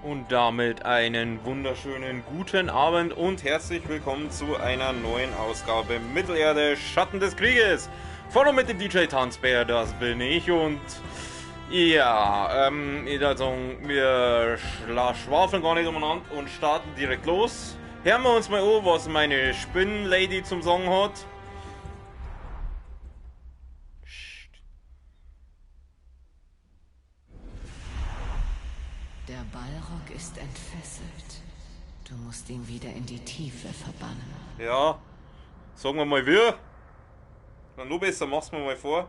Und damit einen wunderschönen guten Abend und herzlich willkommen zu einer neuen Ausgabe Mittelerde Schatten des Krieges. Von und mit dem DJ Tanzbär, das bin ich und ja, ich würde sagen, wir schwafeln gar nicht umeinander und starten direkt los. Hören wir uns mal an, was meine Spinnenlady zum Song hat. Der Balrog ist entfesselt. Du musst ihn wieder in die Tiefe verbannen. Ja, sagen wir mal wir. Na, nur besser, mach's mir mal vor.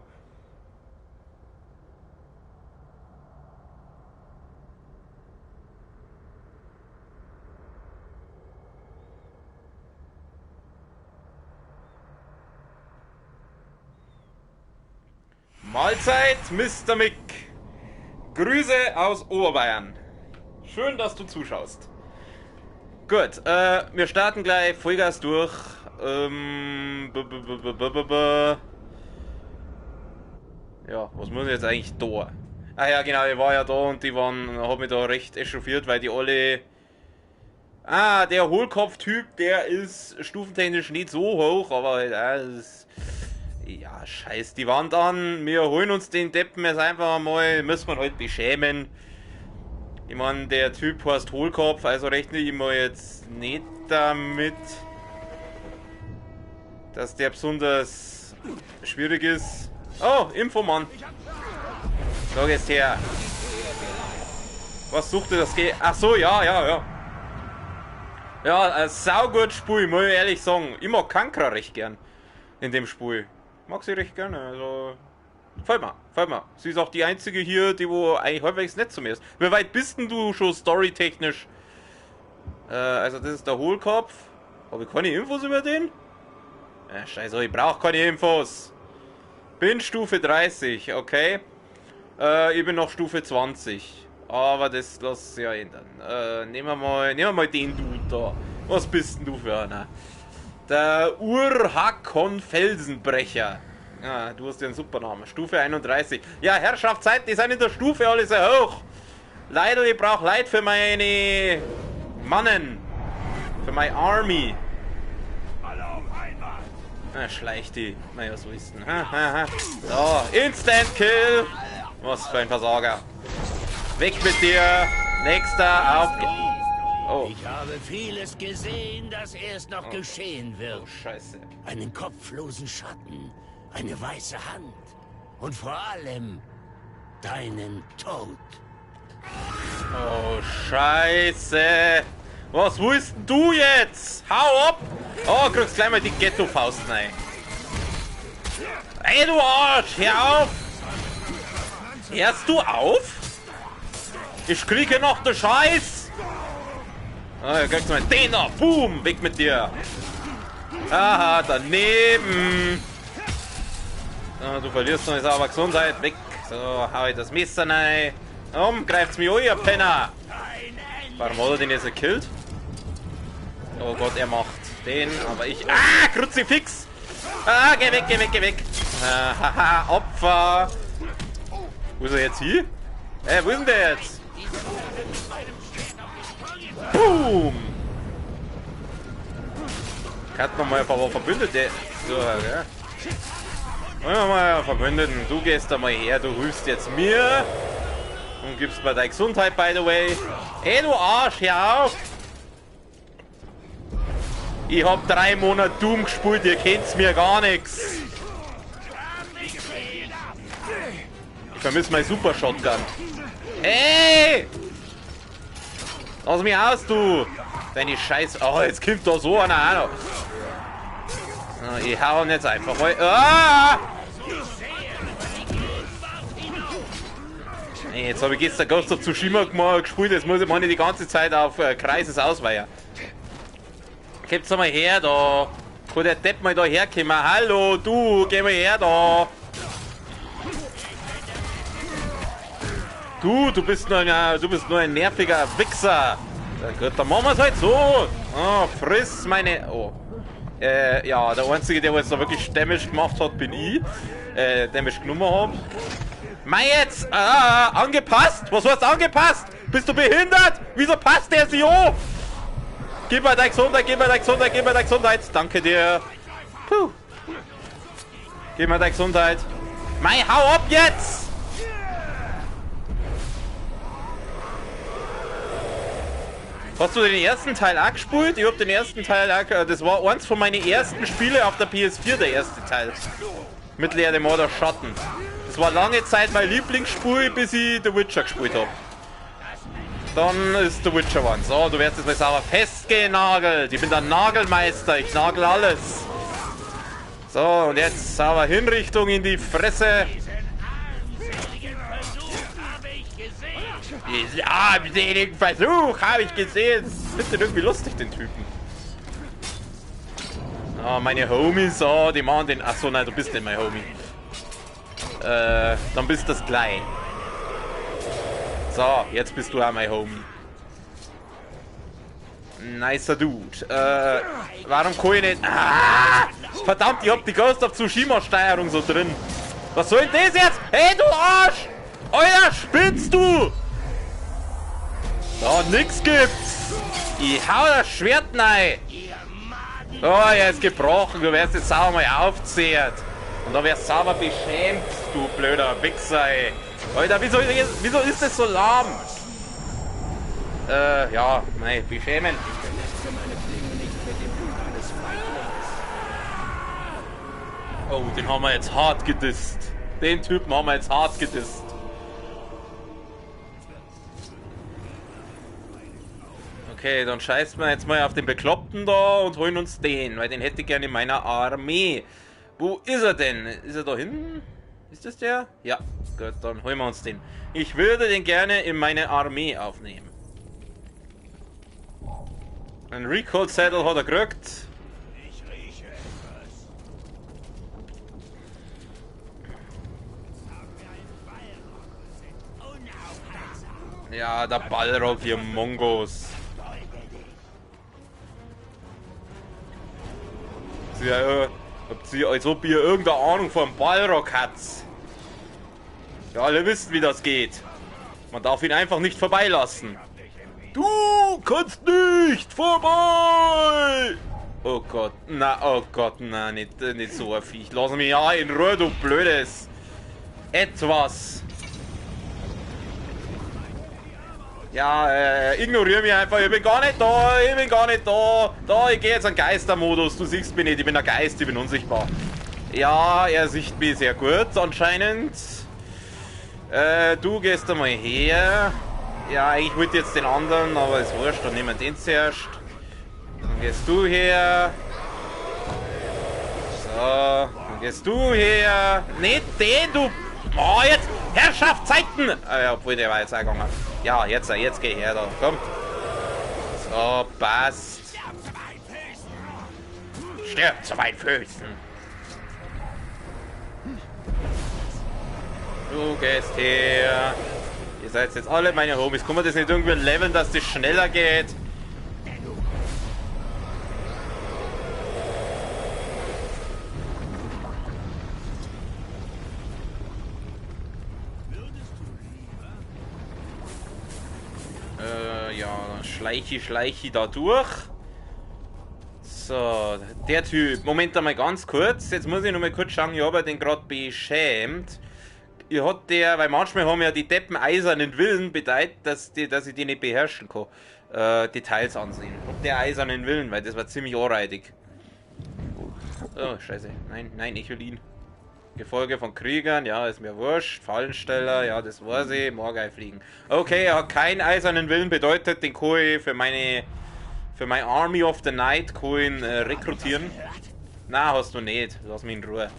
Mahlzeit, Mr. Mick. Grüße aus Oberbayern. Schön, dass du zuschaust. Gut, wir starten gleich Vollgas durch. Ja, was muss ich jetzt eigentlich da? Ah ja, genau, ich war ja da und die hab mich da recht echauffiert, weil die alle... Ah, der Hohlkopf-Typ, der ist stufentechnisch nicht so hoch, aber halt, das... Ja, scheiß die Wand an, wir holen uns den Deppen jetzt einfach mal, müssen wir halt beschämen. Ich meine, der Typ heißt Hohlkopf, also rechne ich mal jetzt nicht damit, dass der besonders schwierig ist. Oh, Infomann. Sag jetzt her. Was sucht ihr das? Ach so, ja. Ja, ein saugut Spiel, muss ich ehrlich sagen. Ich mag Kankra recht gern in dem Spiel. Mag sie recht gerne, also... Gefällt mir. Sie ist auch die einzige hier, die wo eigentlich halbwegs nett zu mir ist. Wie weit bist denn du schon storytechnisch? Also das ist der Hohlkopf. Habe ich keine Infos über den? Scheiße, ich brauche keine Infos. Bin Stufe 30, okay. Ich bin noch Stufe 20. Aber das lass sich ja ändern. Nehmen wir mal den Dude da. Was bist denn du für einer? Der Urhakon Felsenbrecher. Ah, du hast ja einen super Namen. Stufe 31. Ja, Herrschaftszeit, die sind in der Stufe alle sehr hoch. Leider, ich brauche Leid für meine Mannen. Für meine Army. Ah, schleicht die. Naja, so ist denn. So, Instant Kill. Was für ein Versager. Weg mit dir. Nächster auf. Oh. Ich habe vieles gesehen, das erst noch geschehen wird. Oh, scheiße. Einen kopflosen Schatten, eine weiße Hand und vor allem deinen Tod. Oh, scheiße. Was willst denn du jetzt? Hau ab. Oh, kriegst gleich mal die Ghetto-Faust rein. Ey, du Arsch, hör auf. Hörst du auf? Ich kriege noch den Scheiß. Ah, kriegst du mal den da. Boom, weg mit dir. Aha, daneben. Ah, du verlierst noch aber Gesundheit. Weg. So, hau ich das Messer rein. Greift's mich an, ihr Penner. Warum hat er den jetzt gekillt? Oh Gott, er macht den, aber ich... Ah, Kruzifix. Ah, geh weg. Haha, Opfer. Wo ist er jetzt hier? Wo ist denn der jetzt? Boom! Hat noch mal ein paar Verbündete. So, ja. Mal Verbündeten, du gehst da mal her, du hilfst jetzt mir. Und gibst mir deine Gesundheit, by the way. Ey, du Arsch, hör auf! Ich hab 3 Monate Doom gespielt, ihr kennt's mir gar nichts. Ich vermisse mein Super Shotgun. Ey! Lass mich aus, du! Deine Scheiße. Oh, jetzt kommt da so einer an. Ich hau ihn jetzt einfach mal. Ah! Nee, jetzt habe ich gestern Ghost of Tsushima gespielt. Jetzt muss ich mal nicht die ganze Zeit auf Kreises ausweichen. Kommt's mal her da. Kann der Depp mal da herkommen? Hallo, du, geh mal her da. Du bist nur ein nerviger Wichser. Ja, gut, dann machen wir es halt so. Oh, friss meine... Oh. Ja, der Einzige, der jetzt da wirklich Damage gemacht hat, bin ich. Damage genommen habe. Mei jetzt! Angepasst? Was heißt angepasst? Bist du behindert? Wieso passt der sich an? Gib mir deine Gesundheit, gib mir deine Gesundheit, gib mir deine Gesundheit. Danke dir. Puh. Gib mir deine Gesundheit. Mei, hau ab jetzt! Hast du den ersten Teil auch gespielt? Ich hab den ersten Teil auch, das war eins von meinen ersten Spiele auf der PS4, der erste Teil. Mit Leer dem Mörder Schatten. Das war lange Zeit mein Lieblingsspiel, bis ich The Witcher gespielt habe. Dann ist The Witcher geworden. So, du wirst jetzt mal sauber festgenagelt. Ich bin der Nagelmeister, ich nagel alles. So, und jetzt sauber Hinrichtung in die Fresse. Diesen armseligen Versuch habe ich gesehen. Ich finde den irgendwie lustig, den Typen. Ah, meine Homies, oh, die machen den... Achso, nein, du bist nicht mein Homie. Dann bist du das gleich. So, jetzt bist du auch mein Homie. Nicer Dude. Warum kann ich nicht... Ah, verdammt, ich hab die Ghost of Tsushima Steuerung so drin. Was soll denn das jetzt? Hey, du Arsch! Alter, spinnst du? Da nix gibt's. Ich hau das Schwert rein. Oh, er ist gebrochen. Du wirst jetzt sauber mal aufzehrt. Und dann wirst du sauber beschämt, du blöder Wichser, ey. Alter, wieso ist das so lahm? Ja, nein, beschämen. Oh, den haben wir jetzt hart gedisst. Den Typen haben wir jetzt hart gedisst. Okay, dann scheißen wir jetzt mal auf den Bekloppten da und holen uns den, weil den hätte ich gerne in meiner Armee. Wo ist er denn? Ist er da hinten? Ist das der? Ja, gut, dann holen wir uns den. Ich würde den gerne in meine Armee aufnehmen. Ein Recall Saddle hat er gekriegt. Ja, der Balrog, ihr Mongos. Habt ihr, als ob ihr irgendeine Ahnung vom Balrog habt. Ja, alle wissen, wie das geht. Man darf ihn einfach nicht vorbeilassen. Du kannst nicht vorbei! Oh Gott, na, nicht so ein Viech. Lass mich ja in Ruhe, du blödes Etwas. Ja, ignoriere mich einfach, ich bin gar nicht da, ich gehe jetzt in Geistermodus, du siehst mich nicht, ich bin ein Geist, ich bin unsichtbar. Ja, er sieht mich sehr gut, anscheinend. Du gehst einmal her. Ja, ich wollte jetzt den anderen, aber ist wurscht, dann nehmen wir den zuerst. Dann gehst du her. So, dann gehst du her. Nicht den, du... Oh, jetzt! Herrschaftszeiten! Ja, obwohl, der war jetzt auch gegangen. Ja, jetzt geh her da. Komm. So, passt. Stirb zu meinen Füßen. Du gehst her. Ihr seid jetzt alle meine Homies. Kann man das nicht irgendwie leveln, dass das schneller geht? Ja, dann schleiche da durch. So, der Typ. Moment einmal ganz kurz. Jetzt muss ich noch mal kurz schauen. Ich habe den gerade beschämt. Hat der, weil manchmal haben ja die Deppen eisernen Willen bedeutet, dass ich die nicht beherrschen kann. Details ansehen. Ob der eisernen Willen, weil das war ziemlich anreitig. Oh, scheiße. Nein, ich will ihn. Gefolge von Kriegern, ja, ist mir wurscht. Fallensteller, ja, das weiß ich. Morgai fliegen. Okay, er hat keinen eisernen Willen, bedeutet, den kann ich für mein Army of the Night rekrutieren. Na, hast du nicht. Lass mich in Ruhe.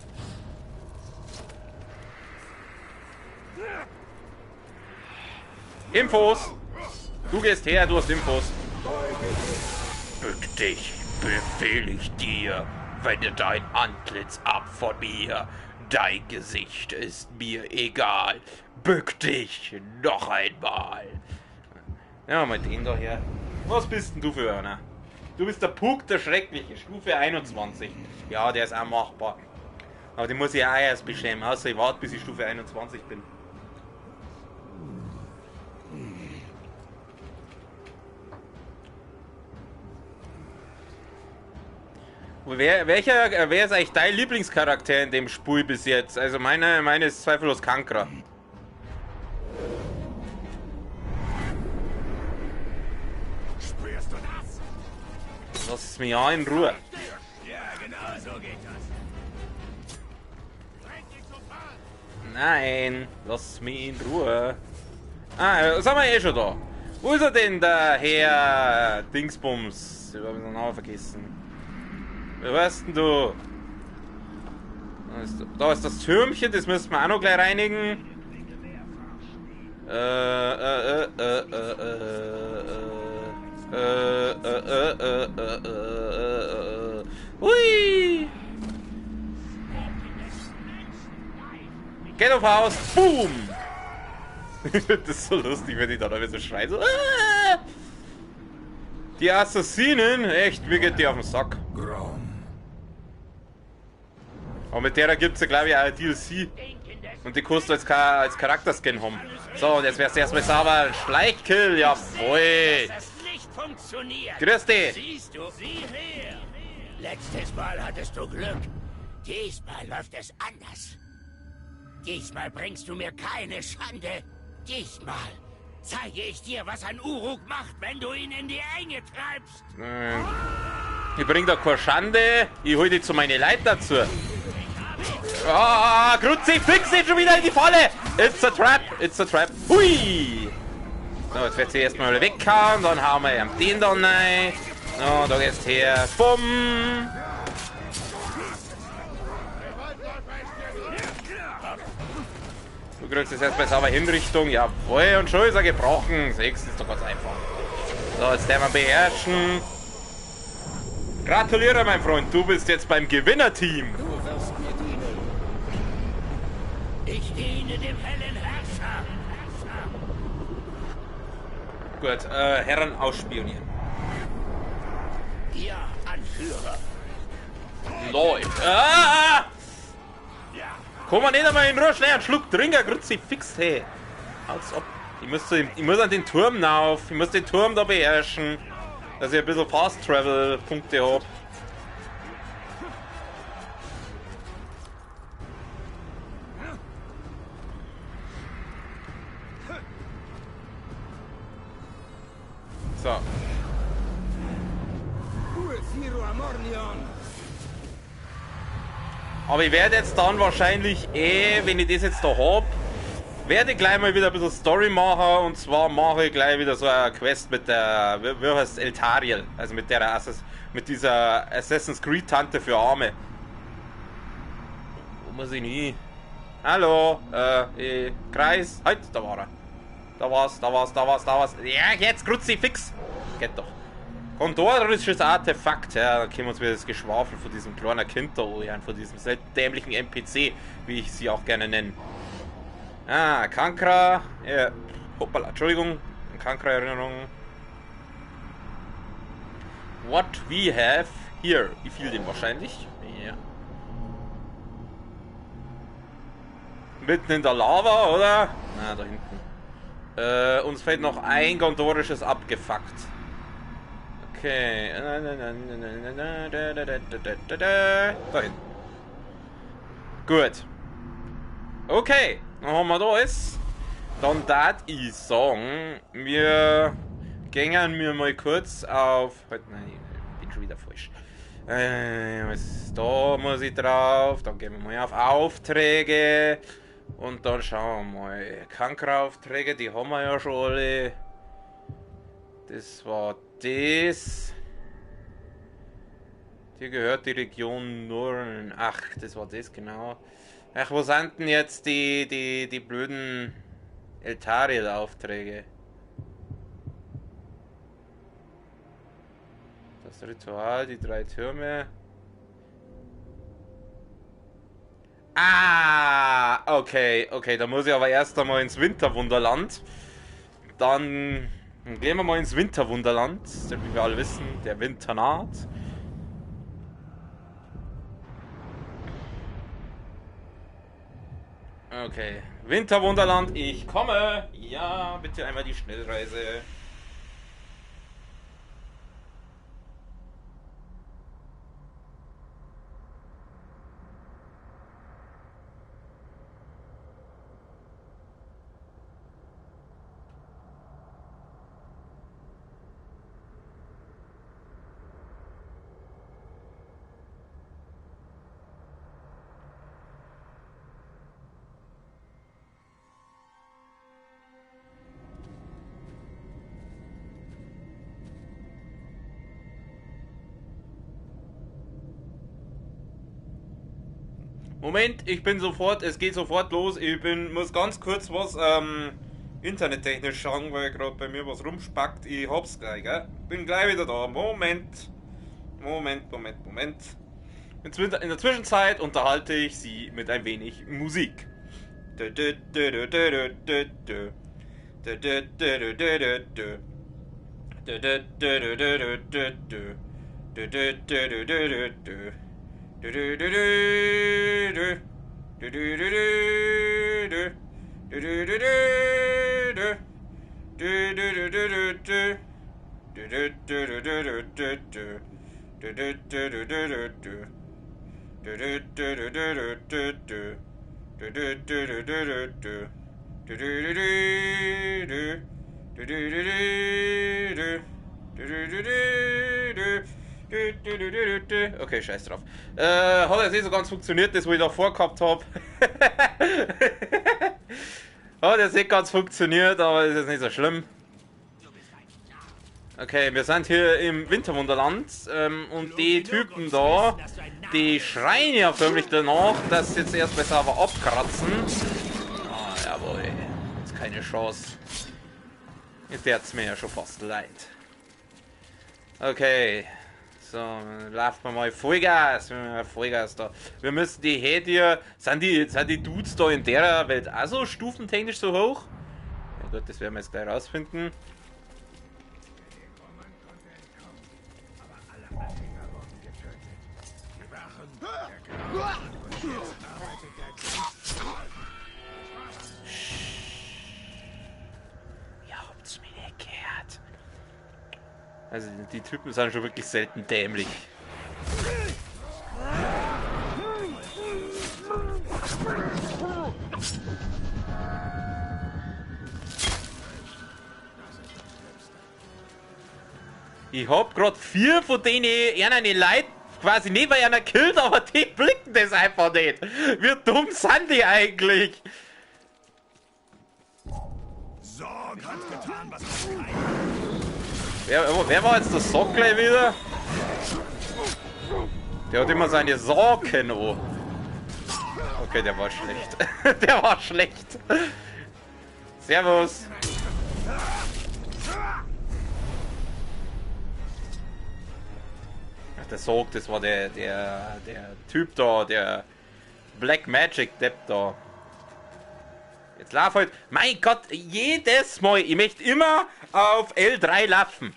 Infos! Du gehst her, du hast Infos. Bück dich, befehl ich dir. Wende dein Antlitz ab von mir. Dein Gesicht ist mir egal. Bück dich noch einmal. Ja, mal den da her. Was bist denn du für einer? Du bist der Puck, der Schreckliche, Stufe 21. Ja, der ist auch machbar. Aber den muss ich auch erst beschämen. Außer ich warte, bis ich Stufe 21 bin. Wer ist eigentlich dein Lieblingscharakter in dem Spiel bis jetzt? Also meine ist zweifellos Kankra. Spürst du das? Lass mich ja in Ruhe. Ja, genau so geht das. Nein, lass mich in Ruhe. Ah, sind wir eh schon da. Wo ist er denn, der Herr Dingsbums? Ich hab den Namen vergessen. Wie heißt denn du? Da ist das Türmchen, das müssen wir auch noch gleich reinigen. Hui! Geht auf Haus! Boom! Das ist so lustig, wenn die da wieder so schreien. So, ah! Die Assassinen, echt, mir geht die auf den Sack. Aber mit der gibt es ja, glaube ich, auch ein DLC. Und die kannst du als Charakterskin haben. So, und jetzt wärst du erstmal sauber. Ein Schleichkill, jawohl. Das nicht funktioniert. Grüß dich. Siehst du, sieh her. Letztes Mal hattest du Glück. Diesmal läuft es anders. Diesmal bringst du mir keine Schande. Diesmal zeige ich dir, was ein Uruk macht, wenn du ihn in die Enge treibst. Ich bring da keine Schande. Ich hol dich zu meinen Leuten dazu. Ah, Kruzifix ist schon wieder in die Falle. It's a trap, it's a trap. Hui. So, jetzt wird sie erstmal weghauen. Dann hauen wir den dann rein. So, da geht's her. Bumm. Du kriegst es erstmal sauber Hinrichtung. Jawohl, und schon ist er gebrochen. 6 ist doch ganz einfach. So, jetzt werden wir beherrschen. Gratuliere, mein Freund. Du bist jetzt beim Gewinnerteam. Du wirst mir dienen. Ich diene dem hellen Herrscher. Gut, Herren ausspionieren. Ja, Anführer. Läuft. Ah! Komm mal nicht einmal in Ruhe, schnell einen Schluck trinken, Kruzifix, hey. Haut's ab. Ich muss an den Turm rauf. Ich muss den Turm da beherrschen. Dass ich ein bisschen Fast-Travel-Punkte habe. So. Aber ich werde jetzt dann wahrscheinlich wenn ich das jetzt da habe, werde ich gleich mal wieder ein bisschen Story machen. Und zwar mache ich gleich wieder so eine Quest mit der, wie heißt es, Eltariel. Also mit dieser Assassin's Creed Tante für Arme. Wo muss ich nie? Hallo, Kreis. Halt, da war er. Da war's. Ja, jetzt Kruzifix. Geht doch. Kontorisches Artefakt, ja, da können wir uns wieder das Geschwafel von diesem kleinen Kind da anhören, von diesem dämlichen NPC, wie ich sie auch gerne nenne. Ah, Kankra, hoppala, Entschuldigung, Kankra-Erinnerung. What we have here, ich fiel den wahrscheinlich, ja. Mitten in der Lava, oder? Na, da hinten. Uns fehlt noch ein kontorisches abgefuckt. Okay. Da hinten. Gut. Okay. Dann haben wir da alles. Dann darf ich sagen, wir gehen wir mal kurz auf. Halt, nein, ich bin schon wieder falsch. Da muss ich drauf. Dann gehen wir mal auf Aufträge. Und dann schauen wir mal. Kankra-Aufträge, die haben wir ja schon alle. Das war das. Dir gehört die Region Nurn. Ach, das war das, genau. Ach, wo sind denn jetzt die blöden Eltariel-Aufträge? Das Ritual, die 3 Türme. Ah, okay, da muss ich aber erst einmal ins Winterwunderland. Dann gehen wir mal ins Winterwunderland, wie wir alle wissen, der Winter naht. Okay, Winterwunderland, ich komme. Ja, bitte einmal die Schnellreise. Moment, ich bin sofort, es geht sofort los. Muss ganz kurz was internettechnisch schauen, weil gerade bei mir was rumspackt. Ich hab's gleich, gell? Bin gleich wieder da. Moment. In der Zwischenzeit unterhalte ich Sie mit ein wenig Musik. Okay, scheiß drauf. Hat jetzt nicht so ganz funktioniert, das, was ich da vorgehabt habe. Hat jetzt nicht ganz funktioniert, aber ist jetzt nicht so schlimm. Okay, wir sind hier im Winterwunderland und die Typen da, die schreien ja förmlich danach, dass sie jetzt erstmal sauber abkratzen. Ah, jawohl, jetzt keine Chance. Jetzt tut's mir ja schon fast leid. Okay, so, laufen wir mal Vollgas, Vollgas da. Wir müssen die hier, sind die Dudes da in der Welt auch so stufentechnisch so hoch? Ja gut, das werden wir jetzt gleich rausfinden. Ja, habt's mir nicht gehört. Also die Typen sind schon wirklich selten dämlich. Ich hab grad 4 von denen eine Leute quasi nicht bei einer killt, aber die blicken das einfach nicht. Wie dumm sind die eigentlich? Sorg hat getan, was man kann. Wer war jetzt der Sockle wieder? Der hat immer seine Sorgen an. Okay, der war schlecht. Der war schlecht. Servus. Ach, der Sorg, das war der Typ da, der Black Magic Depp da. Jetzt lauf halt. Mein Gott, jedes Mal. Ich möchte immer auf L3 laufen.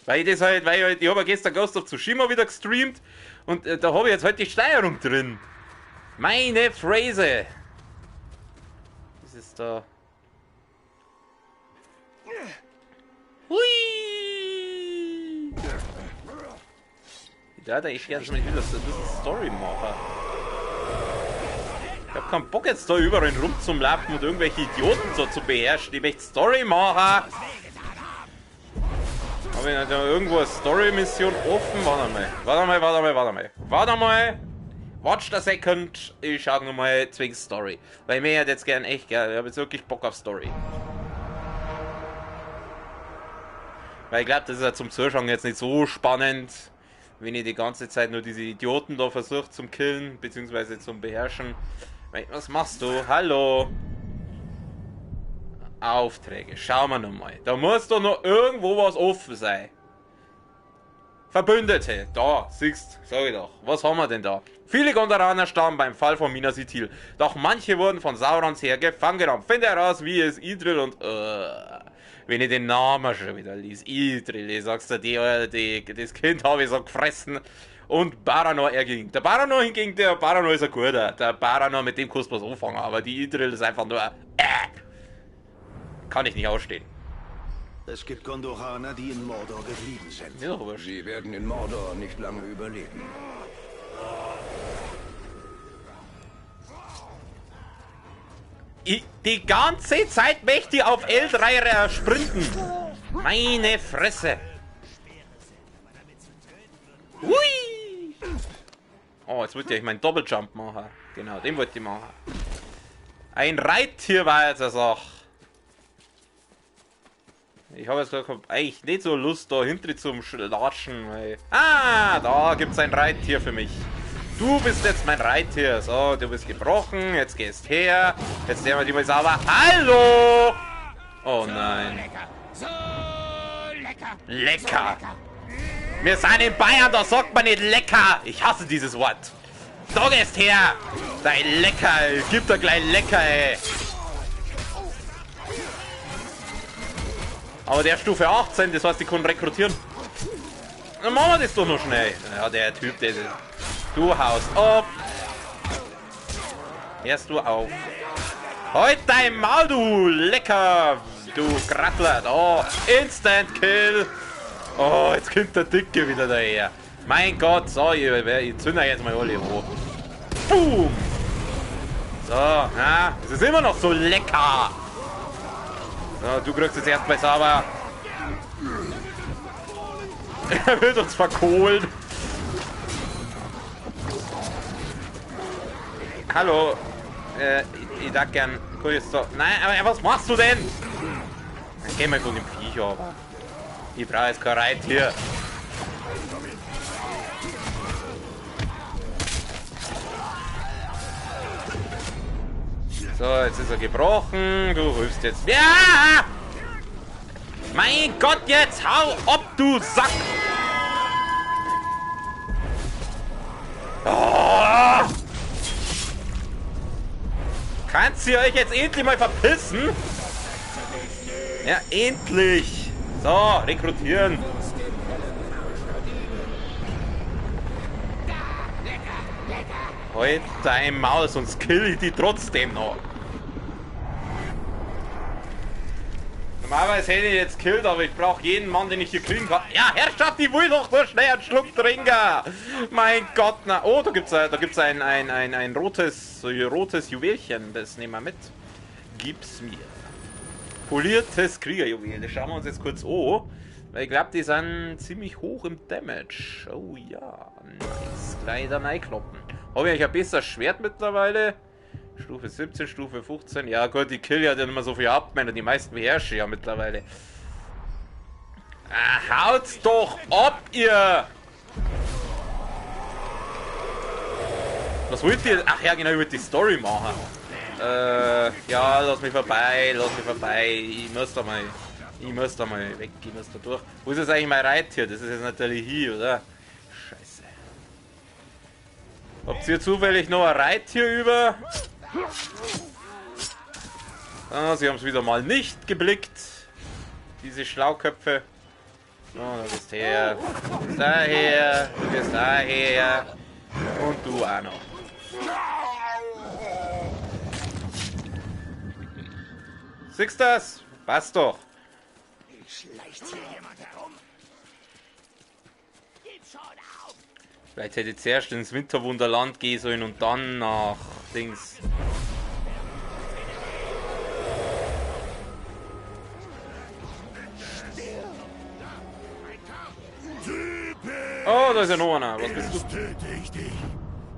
Weil ich habe ja gestern Ghost of Tsushima wieder gestreamt und da habe ich jetzt halt die Steuerung drin. Meine Phrase. Was ist da? Hui! Da hätte ich gerne schon mal wieder so ein bisschen Story machen. Ich hab keinen Bock jetzt da überall rumzulaufen und irgendwelche Idioten so zu beherrschen. Ich möchte Story machen. Habe ich da irgendwo eine Story-Mission offen? Warte mal. Watch a second. Ich schaue nochmal zwingend Story. Weil ich mir jetzt gern echt, ich habe jetzt wirklich Bock auf Story. Weil ich glaube, das ist ja zum Zuschauen jetzt nicht so spannend, wenn ich die ganze Zeit nur diese Idioten da versuche zum Killen, beziehungsweise zum Beherrschen. Was machst du? Hallo? Aufträge, schauen wir nochmal. Da muss doch noch irgendwo was offen sein. Verbündete, da, siehst, sag ich doch. Was haben wir denn da? Viele Gondaraner starben beim Fall von Minas Ithil. Doch manche wurden von Saurons Heer gefangen genommen. Finde heraus, wie es Idril und... wenn ich den Namen schon wieder lies. Idril, ich sag's dir, das Kind habe ich so gefressen. Und Baranor erging. Der Baranor hingegen, der Baranor ist ein guter. Der Baranor, mit dem kannst du was anfangen. Aber die Idril ist einfach nur... Kann ich nicht ausstehen. Es gibt Gondoraner, die in Mordor geblieben sind. Ja, aber Sie werden in Mordor nicht lange überleben. Die ganze Zeit möchte ich auf L3 sprinten. Meine Fresse. Hui. Oh, jetzt wollte ich meinen Doppeljump machen. Genau, den wollte ich machen. Ein Reittier war jetzt eine Sache. Ich habe jetzt eigentlich nicht so Lust, da hinten zum Latschen. Weil... Ah, da gibt es ein Reittier für mich. Du bist jetzt mein Reittier. So, du bist gebrochen. Jetzt gehst her. Jetzt sehen wir die mal sauber. Hallo! Oh nein. So lecker. Lecker. Wir sind in Bayern, da sagt man nicht lecker. Ich hasse dieses Wort. Da gehst her. Dein Lecker. Gib da gleich lecker, ey. Aber der Stufe 18, das heißt, die können rekrutieren. Dann machen wir das doch noch schnell. Ja, der Typ, der... Du haust ab. Hörst du auf. Halt dein Maul, du Lecker. Du Grattler. Oh, Instant Kill. Oh, jetzt kommt der Dicke wieder daher. Mein Gott, so, ich zünde jetzt mal alle hoch. Boom. So, ja, es ist immer noch so lecker. So, du kriegst jetzt erstmal sauber. Er wird uns verkohlen. Hallo. Ich darf gern. Nein, aber was machst du denn? Dann geh mal von dem Viech aber. Ich brauche jetzt kein Reittier. So, jetzt ist er gebrochen. Du hilfst jetzt. Ja! Mein Gott, jetzt hau ab, du Sack! Oh! Kannst ihr euch jetzt endlich mal verpissen? Ja, endlich! So, rekrutieren. Halt dein Maul, sonst kill ich die trotzdem noch. Normalerweise hätte ich jetzt killt, aber ich brauche jeden Mann, den ich hier kriegen kann. Ja, Herrschaft, ich will doch nur schnell einen Schluck trinken. Mein Gott, na. Oh, da gibt's ein rotes Juwelchen. Das nehmen wir mit. Gib's mir. Poliertes Kriegerjuwel. Das schauen wir uns jetzt kurz an. Weil ich glaube, die sind ziemlich hoch im Damage. Oh ja, nice. Gleich da reinkloppen. Habe ich eigentlich ein besseres Schwert mittlerweile? Stufe 17, Stufe 15. Ja gut, die kill ja nicht immer so viel ab, meine, die meisten beherrsche ja mittlerweile. Haut's doch ab, ihr! Was wollt ihr? Ach ja, genau, ich wollte die Story machen. Ja, lass mich vorbei. Ich muss da mal weg, ich muss da durch. Wo ist jetzt eigentlich mein Reittier? Das ist jetzt natürlich hier, oder? Scheiße. Habt ihr zufällig noch ein Reittier über? Ah, sie haben es wieder mal nicht geblickt. Diese Schlauköpfe. So, du bist her. Du bist daher. Du bist daher. Und du auch noch. Siehst du das? Passt doch. Schleicht hier jemand herum? Gib schon auf! Vielleicht hätte ich zuerst ins Winterwunderland gehen sollen und dann nach Dings. Oh, da ist ja noch einer. Was bist du? Töte ich dich.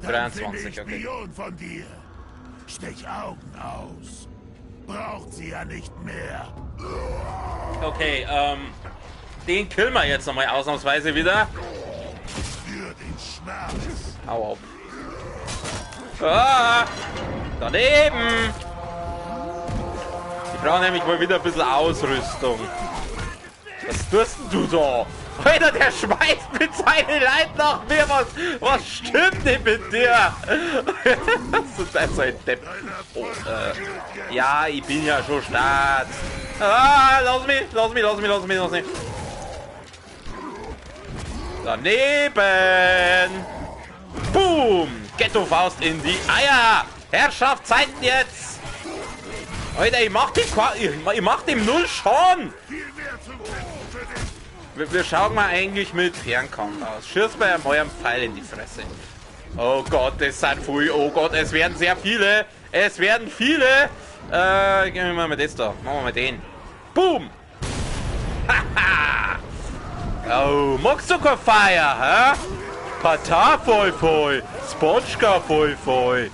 23, okay. Spion von dir. Stech Augen aus. Braucht sie ja nicht mehr. Okay, den killen wir jetzt nochmal ausnahmsweise wieder. Für den Schmerz. Hau ab. Ah, daneben. Ich brauche nämlich mal wieder ein bisschen Ausrüstung. Was tust denn du da? Alter, der schmeißt mit seinen Leuten nach mir. Was stimmt denn mit dir? Das ist ein Depp. Oh, ja, ich bin ja schon Start. Ah, lass mich. Daneben. Boom. Ghetto-Faust in die Eier. Herrschaft, Zeiten jetzt. Alter, ich mach dem null Schaden. Wir schauen mal eigentlich mit Fernkampf aus. Schieß bei eurem Pfeil in die Fresse. Oh Gott, es sind viel. Oh Gott, es werden sehr viele. Es werden viele. Gehen wir mal mit das da. Machen wir mal den. Boom. Haha. Oh, magst du kein Feier, hä? Patar voll. Spotschka voll.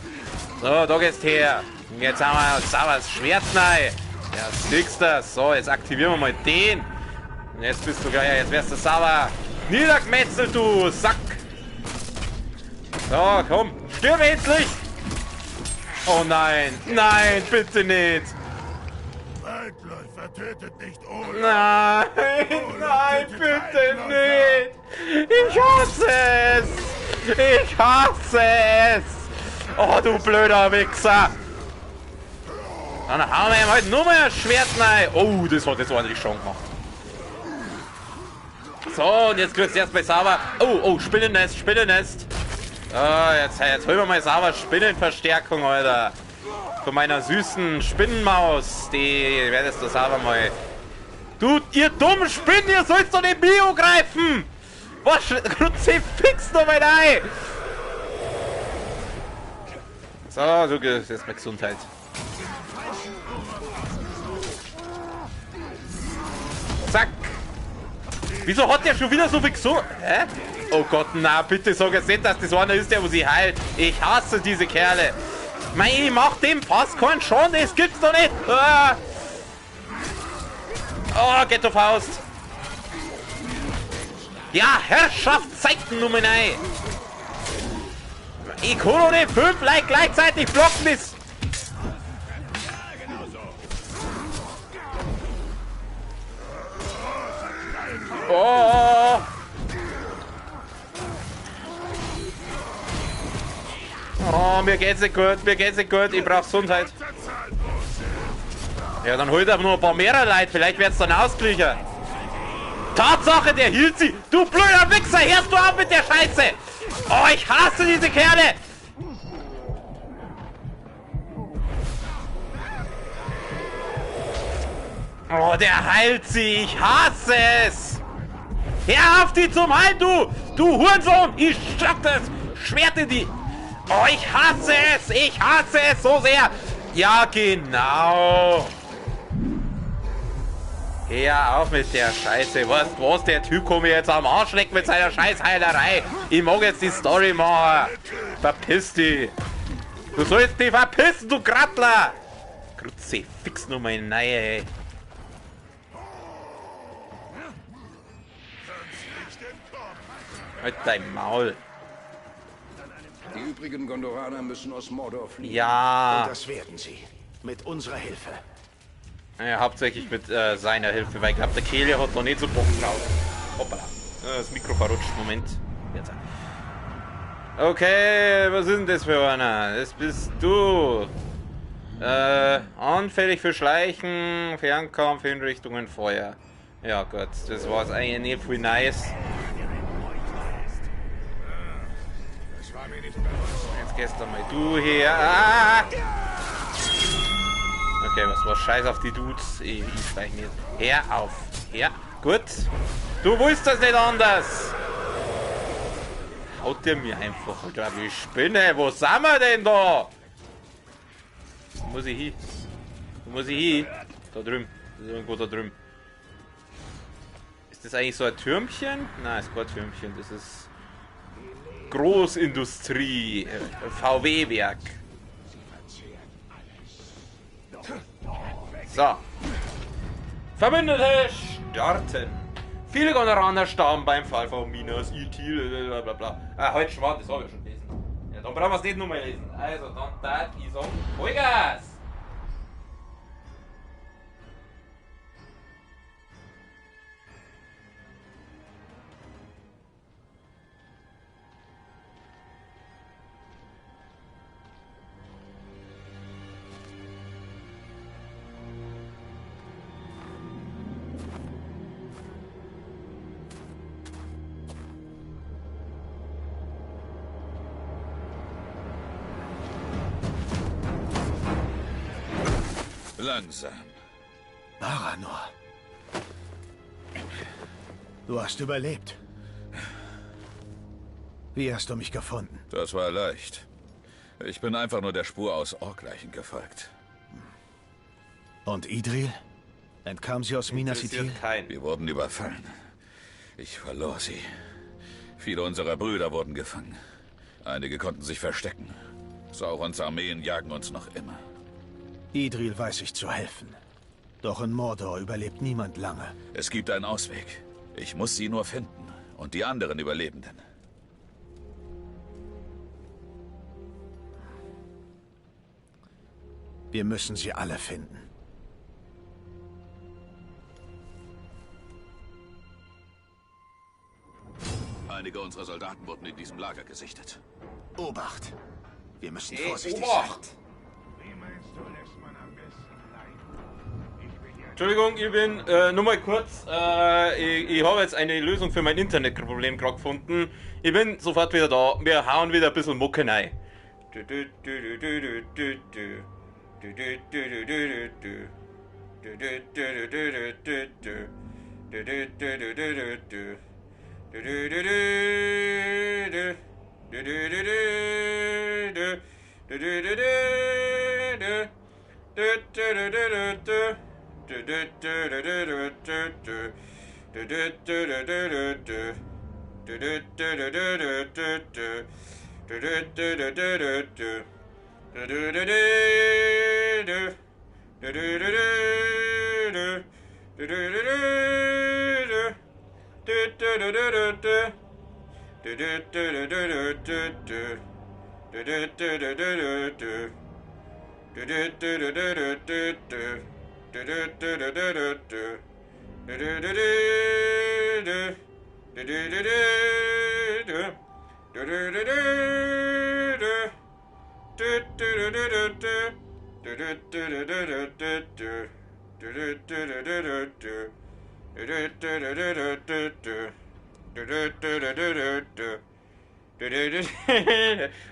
So, da geht's her. Und jetzt haben wir sauber das Schwert rein. Ja, siehst du. So, jetzt aktivieren wir mal den. Und jetzt bist du gleich, jetzt wärst du sauber. Niedergemetzelt, du Sack. So, komm. Stirb endlich! Oh nein. Nein, bitte nicht. Waldläufer tötet nicht ohne. Nein, nein, bitte nicht. Ich hasse es. Ich hasse es. Oh, du blöder Wichser. Dann hauen wir ihm halt nur mal ein Schwert rein. Oh, das hat jetzt ordentlich schon gemacht. So, und jetzt grüßt erst bei Sava. Oh, Spinnennest, Spinnennest. Oh, jetzt holen wir mal Sava Spinnenverstärkung, Alter. Von meiner süßen Spinnenmaus. Die werdest du Sava mal. Du, ihr dummen Spinnen, ihr sollt doch den Bio greifen. Was? Kruzifix noch mal rein. So, du gehst jetzt mal Gesundheit. Zack. Wieso hat der schon wieder so viel gesund? Hä? Oh Gott, na bitte sag jetzt nicht, dass das einer ist, der wo sie heilt. Ich hasse diese Kerle. Mei, ich mach dem fast keinen Schaden, das gibt's doch nicht. Ah. Oh, Ghetto-Faust. Ja, Herrschaftszeiten Nummer 9. Ich kann doch nicht 5 Leute gleichzeitig blocken, das. Oh. Oh, mir geht's nicht gut, ich brauch Gesundheit. Ja, dann holt aber nur ein paar mehr Leute, vielleicht wird's dann ausgleichen. Tatsache, der hielt sie! Du blöder Wichser, hörst du auf mit der Scheiße! Oh, ich hasse diese Kerle! Oh, der heilt sie, ich hasse es! Hör auf, die zum Heilen, du! Du Hurensohn! Ich schaff das! Schwert in die... Oh, ich hasse es so sehr! Ja, genau! Hör auf mit der Scheiße. Weißt du was? Der Typ kommt mir jetzt am Arsch lecken mit seiner Scheißheilerei. Ich mag jetzt die Story machen. Verpiss dich. Du sollst dich verpissen, du Grattler. Kruzifix Nummer 9, ey. Halt dein Maul. Die übrigen Gondoraner müssen aus Mordor fliehen. Ja. Und das werden sie. Mit unserer Hilfe. Ja, hauptsächlich mit seiner Hilfe, weil ich glaube, der Kehle hat noch nicht so Bock drauf. Hoppala. Das Mikro verrutscht. Moment. Jetzt. Okay, was ist denn das für einer? Das bist du. Anfällig für Schleichen, Fernkampf, Hinrichtungen, Feuer. Ja gut, das war's eigentlich nicht viel nice. Jetzt gehst du mal du hier. Ah! Okay, was war Scheiß auf die Dudes? Ich steig nicht. Hör auf. Ja, gut. Du willst das nicht anders. Haut der mir einfach, Alter, wie Spinne. Wo sind wir denn da? Wo muss ich hin? Wo muss ich hin? Da drüben. Das ist irgendwo da drüben. Ist das eigentlich so ein Türmchen? Nein, ist kein Türmchen. Das ist Großindustrie. VW-Werk. So. Verbündete starten. Viele Gondoraner starben beim Fall von Minas Ithil, blablabla. Ah, heute schwarz, das habe ich schon gelesen. Ja, dann brauchen wir es nicht nochmal lesen. Also, dann darf ich sagen, Vollgas! Langsam. Baranor. Du hast überlebt. Wie hast du mich gefunden? Das war leicht. Ich bin einfach nur der Spur aus Orkleichen gefolgt. Und Idril? Entkam sie aus Minas Ithil? Wir wurden überfallen. Ich verlor sie. Viele unserer Brüder wurden gefangen. Einige konnten sich verstecken. Saurons Armeen jagen uns noch immer. Idril weiß sich zu helfen. Doch in Mordor überlebt niemand lange. Es gibt einen Ausweg. Ich muss sie nur finden. Und die anderen Überlebenden. Wir müssen sie alle finden. Einige unserer Soldaten wurden in diesem Lager gesichtet. Obacht! Wir müssen vorsichtig Obacht! sein. Entschuldigung, ich bin nur mal kurz. Ich habe jetzt eine Lösung für mein Internetproblem gerade gefunden. Ich bin sofort wieder da. Wir hauen wieder ein bisschen Mucke rein.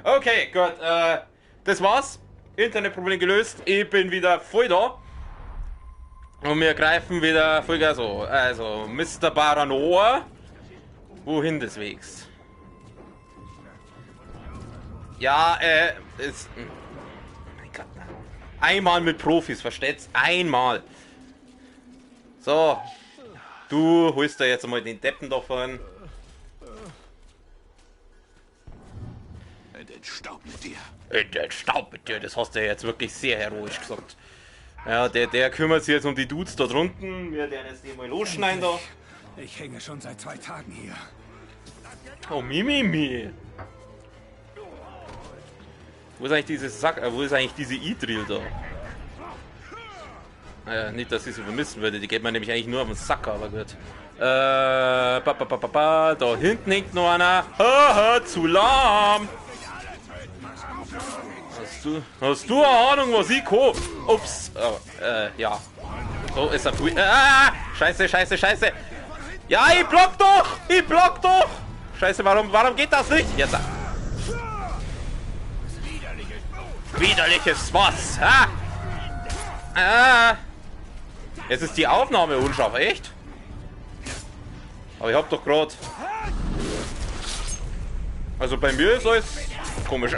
Okay, gut. Das war's. Internetproblem gelöst. Ich bin wieder voll da. Und wir greifen wieder Vollgas an. Also, Mr. Baranoa. Wohin des Wegs? Ja, ist. Mein Gott. Einmal mit Profis, versteht's? Einmal. So. Du holst da jetzt mal den Deppen davon. In den Staub mit dir. In den Staub mit dir, das hast du ja jetzt wirklich sehr heroisch gesagt. Ja, der kümmert sich jetzt um die Dudes da drunten. Wir werden jetzt den mal losschneiden da. Ich hänge schon seit 2 Tagen hier. Oh, Mimimi. Wo ist eigentlich dieses wo ist eigentlich diese Idril da? Naja, nicht, dass ich sie vermissen würde. Die geht man nämlich eigentlich nur auf den Sack, aber gut. Da hinten hängt noch einer. Haha, zu lahm. Hast du eine Ahnung, was ich kann? Ups. Oh, ja. So ist er. Scheiße, scheiße, scheiße. Ja, ich block doch! Ich block doch! Scheiße, warum geht das nicht? Jetzt. Widerliches was? Jetzt ist die Aufnahme unscharf, echt? Aber ich hab doch gerade. Also bei mir ist alles komisch.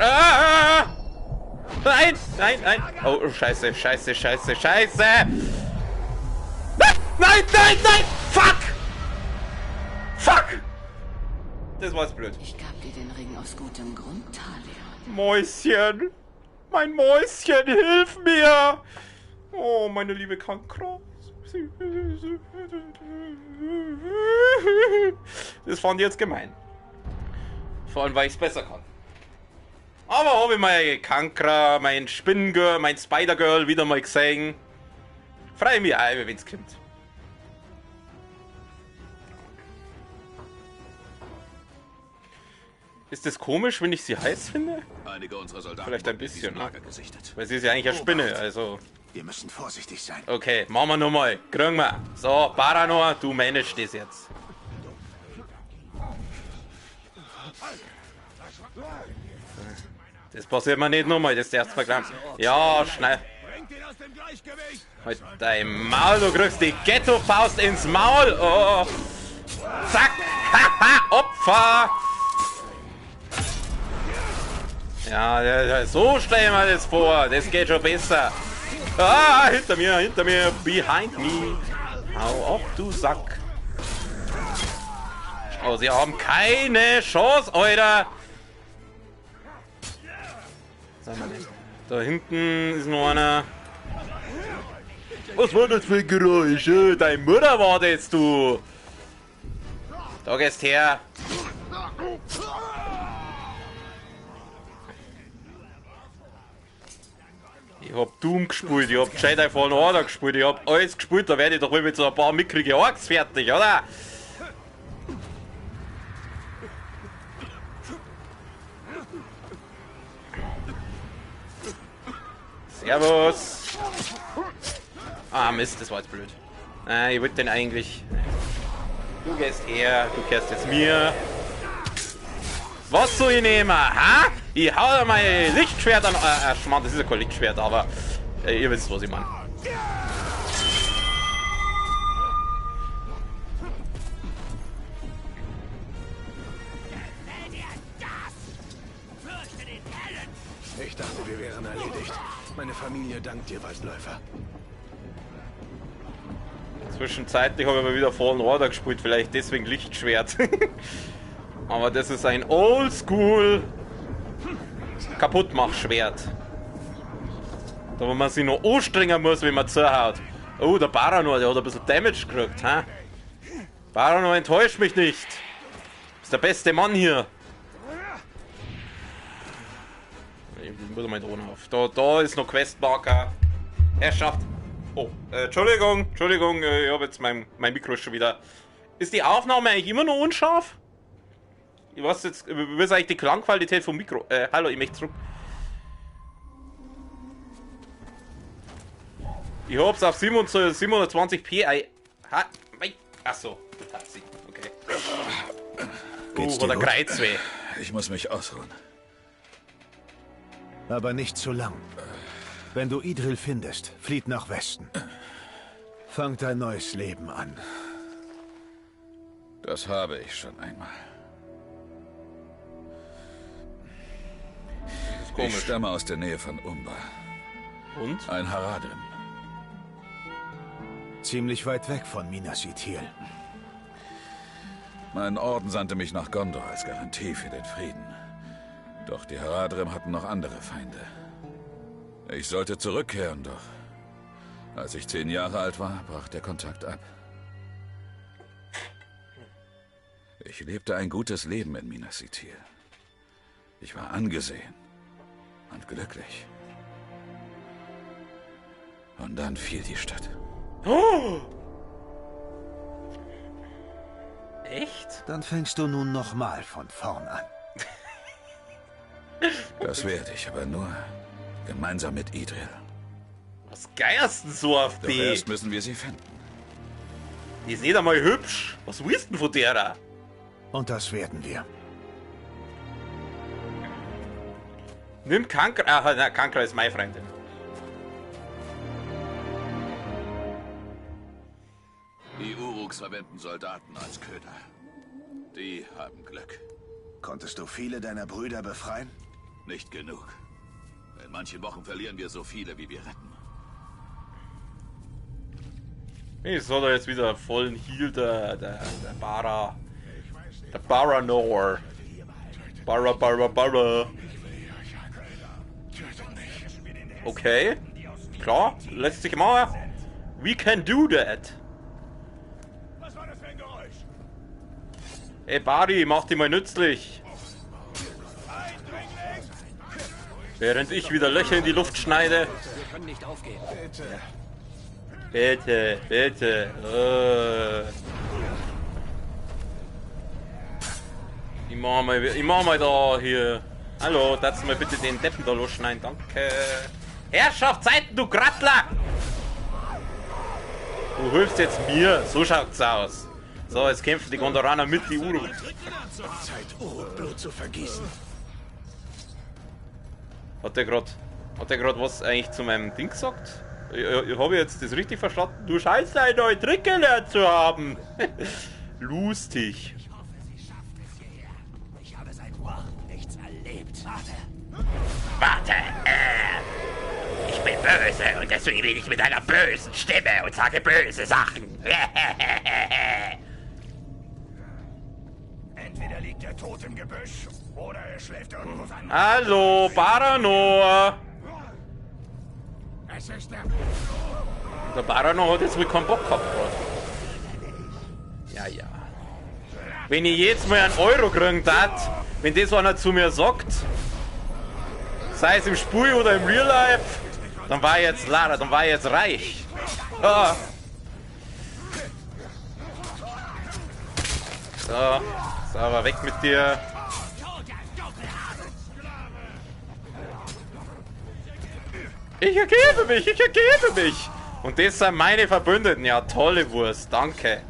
Nein, nein, nein. Oh, scheiße, scheiße, scheiße, scheiße. Nein, nein, nein, nein. Fuck. Fuck. Das war jetzt blöd. Ich gab dir den Ring aus gutem Grund, Talion. Mäuschen. Mein Mäuschen, hilf mir. Oh, meine liebe Kankra. Das fand ich jetzt gemein. Vor allem, weil ich es besser kann. Aber habe ich meine Kankra, mein Spinnengirl, mein Spider-Girl wieder mal gesehen. Freue mich auch, wenn es kommt. Ist das komisch, wenn ich sie heiß finde? Einige unserer Soldaten Vielleicht ein wurden in diesem bisschen, ne? Lager gesichtet. Weil sie ist ja eigentlich eine Spinne, also... Wir müssen vorsichtig sein. Okay, machen wir nochmal. Kriegen wir. So, Baranoa, du managst das jetzt. Das passiert mir nicht nochmal, das ist der erste Mal. Ja, schnell. Halt dein Maul, du kriegst die Ghetto-Faust ins Maul. Oh. Zack. Haha, Opfer. Ja, so stellen wir das vor. Das geht schon besser. Ah, hinter mir, behind me. Hau ab, du Sack. Oh, sie haben keine Chance, Alter. Da hinten ist noch einer. Was war das für ein Geräusch? Deine Mutter war das, du. Da gehst her. Ich hab Doom gespielt, ich hab Jedi Fallen Order gespielt, ich hab alles gespielt, da werde ich doch wohl mit so ein paar mickrige Orks fertig, oder? Servus! Ah Mist, das war jetzt blöd. Ich wollte den eigentlich... Du gehst her, du kehrst jetzt mir. Was soll ich nehmen? Ha? Ich hau da mein Lichtschwert an... Schmarrn, das ist ja kein Lichtschwert, aber... ihr wisst, was ich meine. Ich dachte, wir wären erledigt. Meine Familie dankt dir, Waldläufer. Zwischenzeitlich habe ich aber wieder Fallen Order gespielt, vielleicht deswegen Lichtschwert. Aber das ist ein Oldschool Kaputtmachschwert. Da wo man sich noch anstrengen muss, wenn man zuhaut. Oh, der Baranor, der hat ein bisschen Damage gekriegt, hä? Baranor, enttäuscht mich nicht. Ist der beste Mann hier. Ich muss mal Drohne auf. Da ist noch Questmarker. Herrschaft. Oh, Entschuldigung, ich habe jetzt mein Mikro schon wieder. Ist die Aufnahme eigentlich immer noch unscharf? Ich weiß jetzt, wie ist eigentlich die Klangqualität vom Mikro? Hallo, ich möchte zurück. Ich hab's auf 720p. Achso, Taxi, okay. Oder Kreuzweh. Ich muss mich ausruhen. Aber nicht zu lang. Wenn du Idril findest, flieht nach Westen. Fangt ein neues Leben an. Das habe ich schon einmal. Ich stamme aus der Nähe von Umbar. Und? Ein Haradrim. Ziemlich weit weg von Minas Ithil. Mein Orden sandte mich nach Gondor als Garantie für den Frieden. Doch die Haradrim hatten noch andere Feinde. Ich sollte zurückkehren, doch als ich 10 Jahre alt war, brach der Kontakt ab. Ich lebte ein gutes Leben in Minas Ithil. Ich war angesehen und glücklich. Und dann fiel die Stadt. Oh! Echt? Dann fängst du nun nochmal von vorn an. Das werde ich, aber nur gemeinsam mit Idril. Was geierst denn so auf Doch die? erst müssen wir sie finden. Die ist nicht einmal hübsch. Was willst du denn von der da? Und das werden wir. Nimm Kankra. Ah, nein, Kankra ist meine Freundin. Die Uruks verwenden Soldaten als Köder. Die haben Glück. Konntest du viele deiner Brüder befreien? Nicht genug. In manchen Wochen verlieren wir so viele, wie wir retten. Ich soll da jetzt wieder vollen Heal, der Baranor. Bara. Okay, klar, lässt sich mal. We can do that. Was war das für ein Geräusch? Ey, Bari, mach dich mal nützlich. Während ich wieder Löcher in die Luft schneide. Wir können nicht aufgeben. Bitte. Ich mach mal da hier. Hallo, darfst du mal bitte den Deppen da losschneiden? Danke. Herrschaftszeiten, du Grattler! Du hilfst jetzt mir. So schaut's aus. So, jetzt kämpfen die Gondoraner mit die Uruk. Zeit, Uruk-Blut zu vergießen. Hat der gerade was eigentlich zu meinem Ding gesagt? Ich habe jetzt das richtig verstanden. Du scheinst eine neue Trick gelernt zu haben. Lustig. Ich hoffe, sie schafft es hierher. Ich habe seit Wochen nichts erlebt. Warte, ich bin böse und deswegen rede ich mit einer bösen Stimme und sage böse Sachen. Entweder liegt der Tod im Gebüsch oder er schläft irgendwo an. Hallo, Baranor. Es ist Der Baranor hat jetzt wohl keinen Bock gehabt gerade. Ja. Wenn ich jetzt mal einen Euro kriegen darf, wenn das einer zu mir sagt, sei es im Spiel oder im Real Life, Dann war jetzt Lara, dann war jetzt reich. Oh. So, sauber weg mit dir. Ich ergebe mich, ich ergebe mich. Und das sind meine Verbündeten. Ja, tolle Wurst, danke.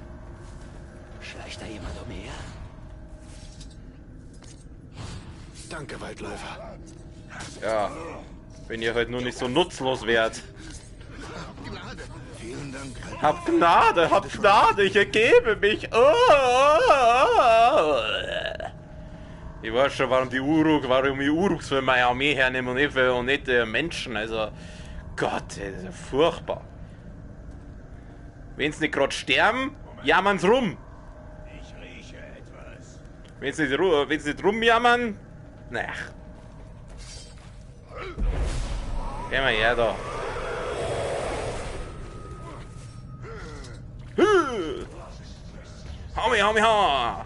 Schleicht da jemand umher? Danke, Waldläufer. Ja, wenn ihr halt nur nicht so nutzlos wärt. Vielen Dank. Habt Gnade, ich ergebe mich. Oh. Ich weiß schon, warum die Uruks für meine Armee hernehmen und nicht Menschen. Also, Gott, das ist ja furchtbar. Wenn sie nicht gerade sterben, jammern's rum. Ich rieche etwas. Wenn sie nicht rumjammern, naja. Geh mal her da. Hau mich, hau mich, hau!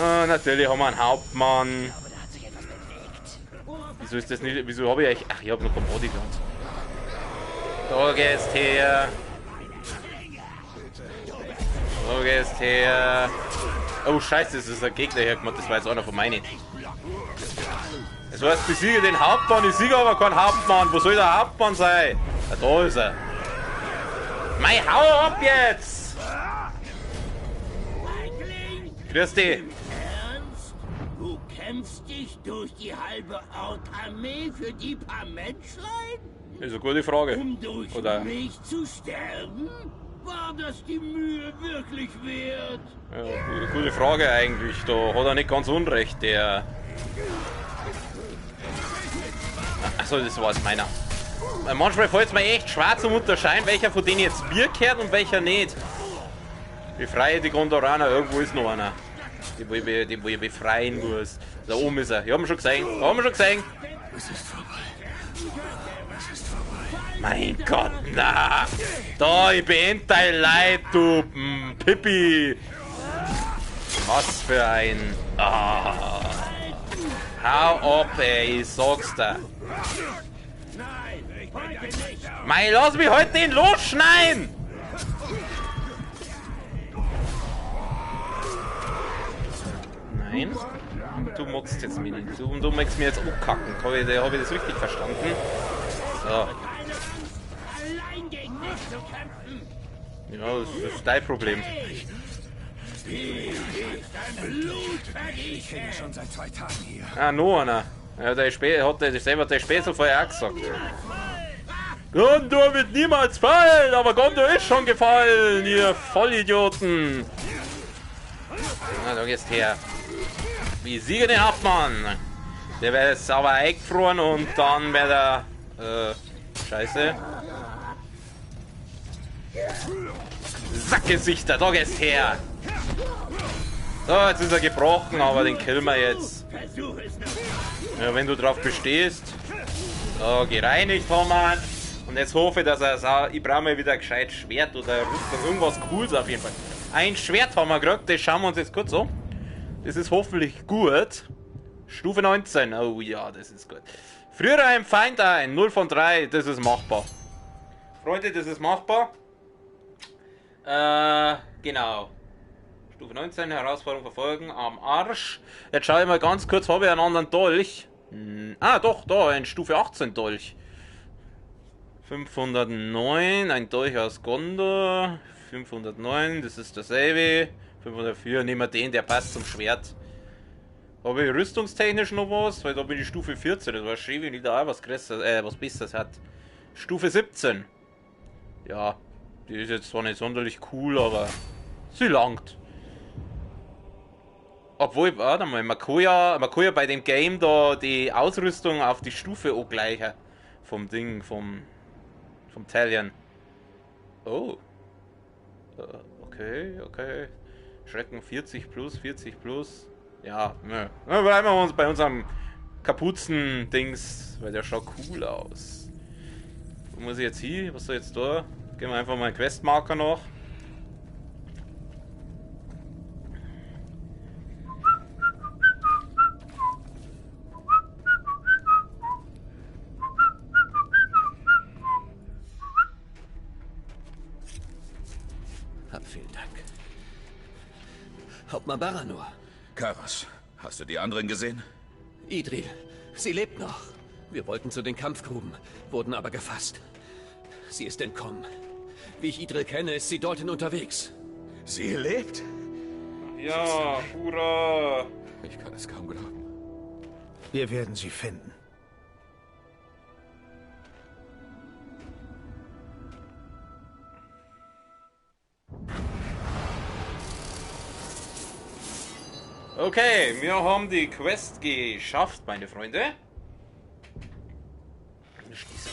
Ah, natürlich haben wir einen Hauptmann. Aber da hat sich etwas bewegt. Wieso ist das nicht? Wieso habe ich eigentlich. Ach, ich habe noch keinen Bodyguard. Da gehst her. Da gehst her. Oh, Scheiße, das ist ein Gegner hergemacht. Das war jetzt einer von meinen. Das heißt, besiege den Hauptmann. Ich siege aber keinen Hauptmann. Wo soll der Hauptmann sein? Ja, da ist er. Mei, hau ab jetzt! Grüß dich. Ernst? Du kämpfst dich durch die halbe Ork-Armee für die paar Menschlein? Das ist eine gute Frage. Um durch Oder? mich zu sterben? War das die Mühe wirklich wert? Ja, gute Frage eigentlich. Da hat er nicht ganz unrecht, der. Achso, das war jetzt meiner. Manchmal fällt es mir echt schwer zum Unterscheiden, welcher von denen jetzt mir gehört und welcher nicht. Befreie die Gondoraner, irgendwo ist noch einer. Den wo ich befreien muss. Da oben ist er. Ich hab ihn schon gesehen. Es ist vorbei. Es ist vorbei. Mein Gott, na! Da, ich beende dein Leid, du Pippi! Was für ein. Ah. Hau ab, ey, ich sag's dir. Mei, lass mich heute den losschneiden! Nein, du magst jetzt mich nicht. Du magst mir jetzt abkacken. Hab ich das richtig verstanden? So. Allein gegen mich zu kämpfen! Ja, das ist dein Problem. Ich hänge schon seit 2 Tagen hier. Ah, noch einer. Ja, der hat selber der Späßel vorher auch gesagt. Gondor wird niemals fallen, aber Gondor ist schon gefallen, ihr Vollidioten. Na, da gehst her. Wie siegende Hauptmann. Der wird jetzt sauber eingefroren und dann wird er. Scheiße. Sackgesichter, da gehst her. So, jetzt ist er gebrochen, aber den killen wir jetzt. Ja, wenn du drauf bestehst. So, gereinigt haben wir. Und jetzt hoffe ich, dass er ich brauche mal wieder ein gescheit Schwert oder Rüstung, irgendwas Cooles auf jeden Fall. Ein Schwert haben wir gekriegt, das schauen wir uns jetzt kurz an. Das ist hoffentlich gut. Stufe 19, oh ja, das ist gut. Früher ein Feind ein, 0 von 3, das ist machbar. Freunde, das ist machbar. Genau. Stufe 19, Herausforderung verfolgen, am Arsch. Jetzt schaue ich mal ganz kurz, habe ich einen anderen Dolch? Doch, da, ein Stufe 18 Dolch. 509, ein Dolch aus Gondor. 509, das ist dasselbe. 504, nehmen wir den, der passt zum Schwert. Habe ich rüstungstechnisch noch was? Weil da bin ich Stufe 14, das war schön, wenn ich da auch was Größeres, was Besseres hat. Stufe 17. Ja, die ist jetzt zwar nicht sonderlich cool, aber sie langt. Obwohl, warte mal, man kann ja bei dem Game da die Ausrüstung auf die Stufe angleichen. Vom Ding, vom Talion. Oh. Okay. Schrecken 40 plus. Ja, ne. Dann bleiben wir uns bei unserem Kapuzen-Dings, weil der schaut cool aus. Wo muss ich jetzt hin? Was soll jetzt da? Gehen wir einfach mal einen Questmarker noch. mal Baranor. Karas, hast du die anderen gesehen? Idril, sie lebt noch. Wir wollten zu den Kampfgruben, wurden aber gefasst. Sie ist entkommen. Wie ich Idril kenne, ist sie dorthin unterwegs. Sie lebt? Ja, hurra! Ich kann es kaum glauben. Wir werden sie finden. Okay, wir haben die Quest geschafft, meine Freunde. Schließen.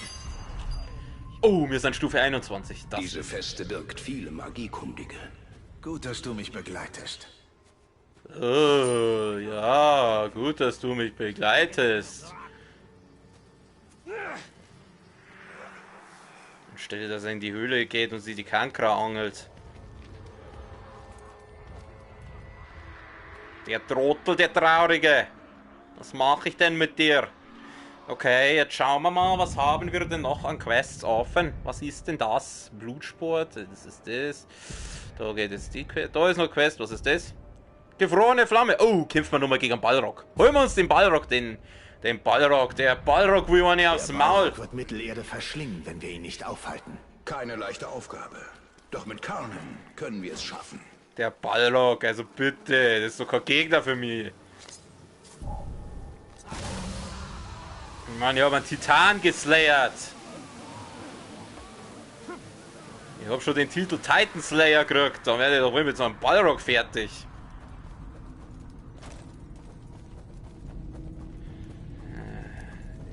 Oh, wir sind Stufe 21. Das Diese Feste birgt viele Magiekundige. Gut, dass du mich begleitest. Oh, ja, gut, dass du mich begleitest. Und stell dir, dass er in die Höhle geht und sie die Kankra angelt. Der Trottel, der Traurige. Was mache ich denn mit dir? Okay, jetzt schauen wir mal, was haben wir denn noch an Quests offen? Was ist denn das? Blutsport, das ist das. Da geht jetzt die Quest. Da ist noch Quest, was ist das? Gefrorene Flamme. Oh, kämpfen wir nochmal gegen Balrog. Holen wir uns den Balrog, den Balrog. Der Balrog will eine aufs Maul. Balrog wird Mittelerde verschlingen, wenn wir ihn nicht aufhalten. Keine leichte Aufgabe. Doch mit Carnan können wir es schaffen. Der Balrog, also bitte, das ist doch kein Gegner für mich. Mann, ich habe einen Titan geslayert. Ich habe schon den Titel Titan Slayer gekriegt. Da werde ich doch wohl mit so einem Balrog fertig.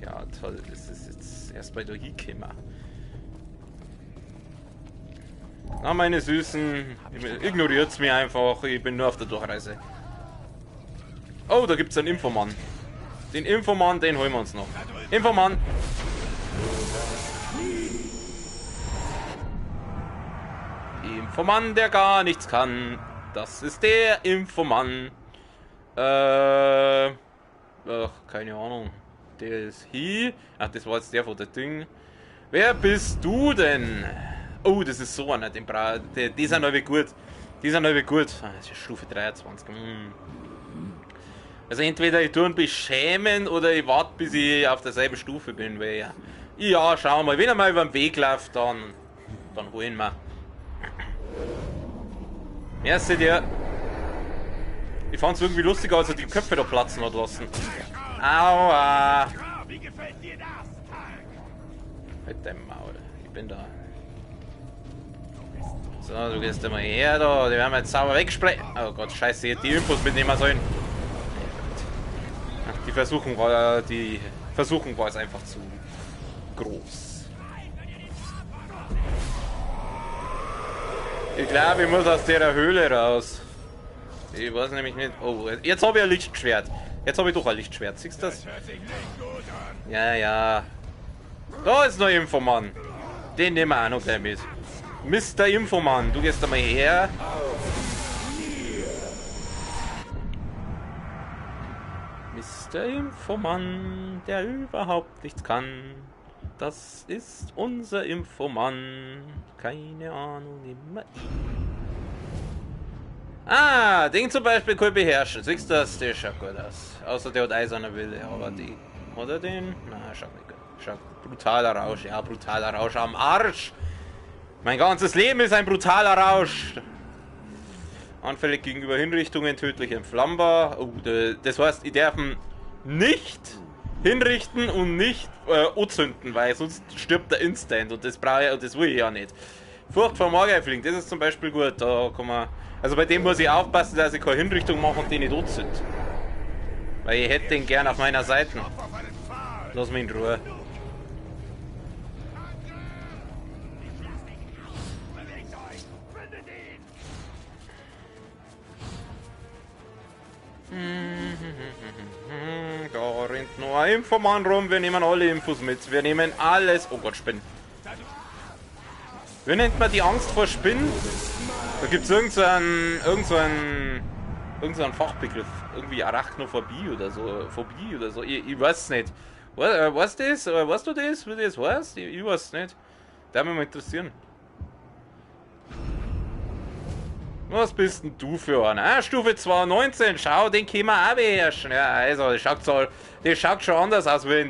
Ja, toll. Das ist jetzt erst bei der hingekommen. Na, meine Süßen, ignoriert's mir einfach. Ich bin nur auf der Durchreise. Oh, da gibt's einen Infomann. Den Infomann, den holen wir uns noch. Infomann! Infomann, der gar nichts kann. Das ist der Infomann. Ach, keine Ahnung. Der ist hier. Ach, das war jetzt der von der Ding. Wer bist du denn? Oh, das ist so einer. Die sind alle gut. Die sind alle gut. Ah, das ist Stufe 23. Also entweder ich tue ihn beschämen oder ich warte, bis ich auf derselben Stufe bin. Weil ja, schauen wir mal. Wenn er mal über den Weg läuft, dann holen wir. Merci dir. Ich fand es irgendwie lustig, als er die Köpfe da platzen hat lassen. Aua. Wie gefällt dir das? Mit dem Maul. Ich bin da. So, du gehst immer her da. Die werden wir jetzt sauber wegsprechen. Oh Gott, scheiße, ich hätte die Infos mitnehmen sollen. Ach, die Versuchung war jetzt einfach zu groß. Ich glaube, ich muss aus der Höhle raus. Ich weiß nämlich nicht. Oh, jetzt habe ich ein Lichtschwert. Jetzt habe ich doch ein Lichtschwert. Siehst du das? Ja, ja. Da ist noch ein Infomann. Den nehmen wir auch noch gleich mit. Mr. Infomann, du gehst da mal her. Mr. Infomann, der überhaupt nichts kann. Das ist unser Infomann. Keine Ahnung, immer ihn. Ah, den zum Beispiel kann ich beherrschen. Siehst du das? Der schaut gut aus. Außer der hat eiserne Wille, aber die. Oder den? Na, schaut nicht gut. Schaut brutaler Rausch. Ja, brutaler Rausch am Arsch. Mein ganzes Leben ist ein brutaler Rausch. Anfällig gegenüber Hinrichtungen, tödlich entflammbar. Oh, das heißt, ich darf ihn nicht hinrichten und nicht anzünden, weil sonst stirbt er instant und das brauche ich, und das will ich ja nicht. Furcht vor Morgeifling, das ist zum Beispiel gut. Da kann man, also bei dem muss ich aufpassen, dass ich keine Hinrichtung mache und den nicht anzünde. Weil ich hätte den gern auf meiner Seite. Lass mich in Ruhe. Da rennt noch ein Infomann rum, wir nehmen alle Infos mit. Wir nehmen alles. Oh Gott, Spinnen. Wie nennt man die Angst vor Spinnen? Da gibt es irgendeinen Fachbegriff. Irgendwie Arachnophobie oder so. Phobie oder so. Ich weiß es nicht. Weißt du das? Weißt du das? Wie das heißt? Ich weiß es nicht. Darf mich mal interessieren. Was bist denn du für einer? Ah, Stufe 219, schau, den können wir auch beherrschen. Ja, also, das schaut schon anders aus wie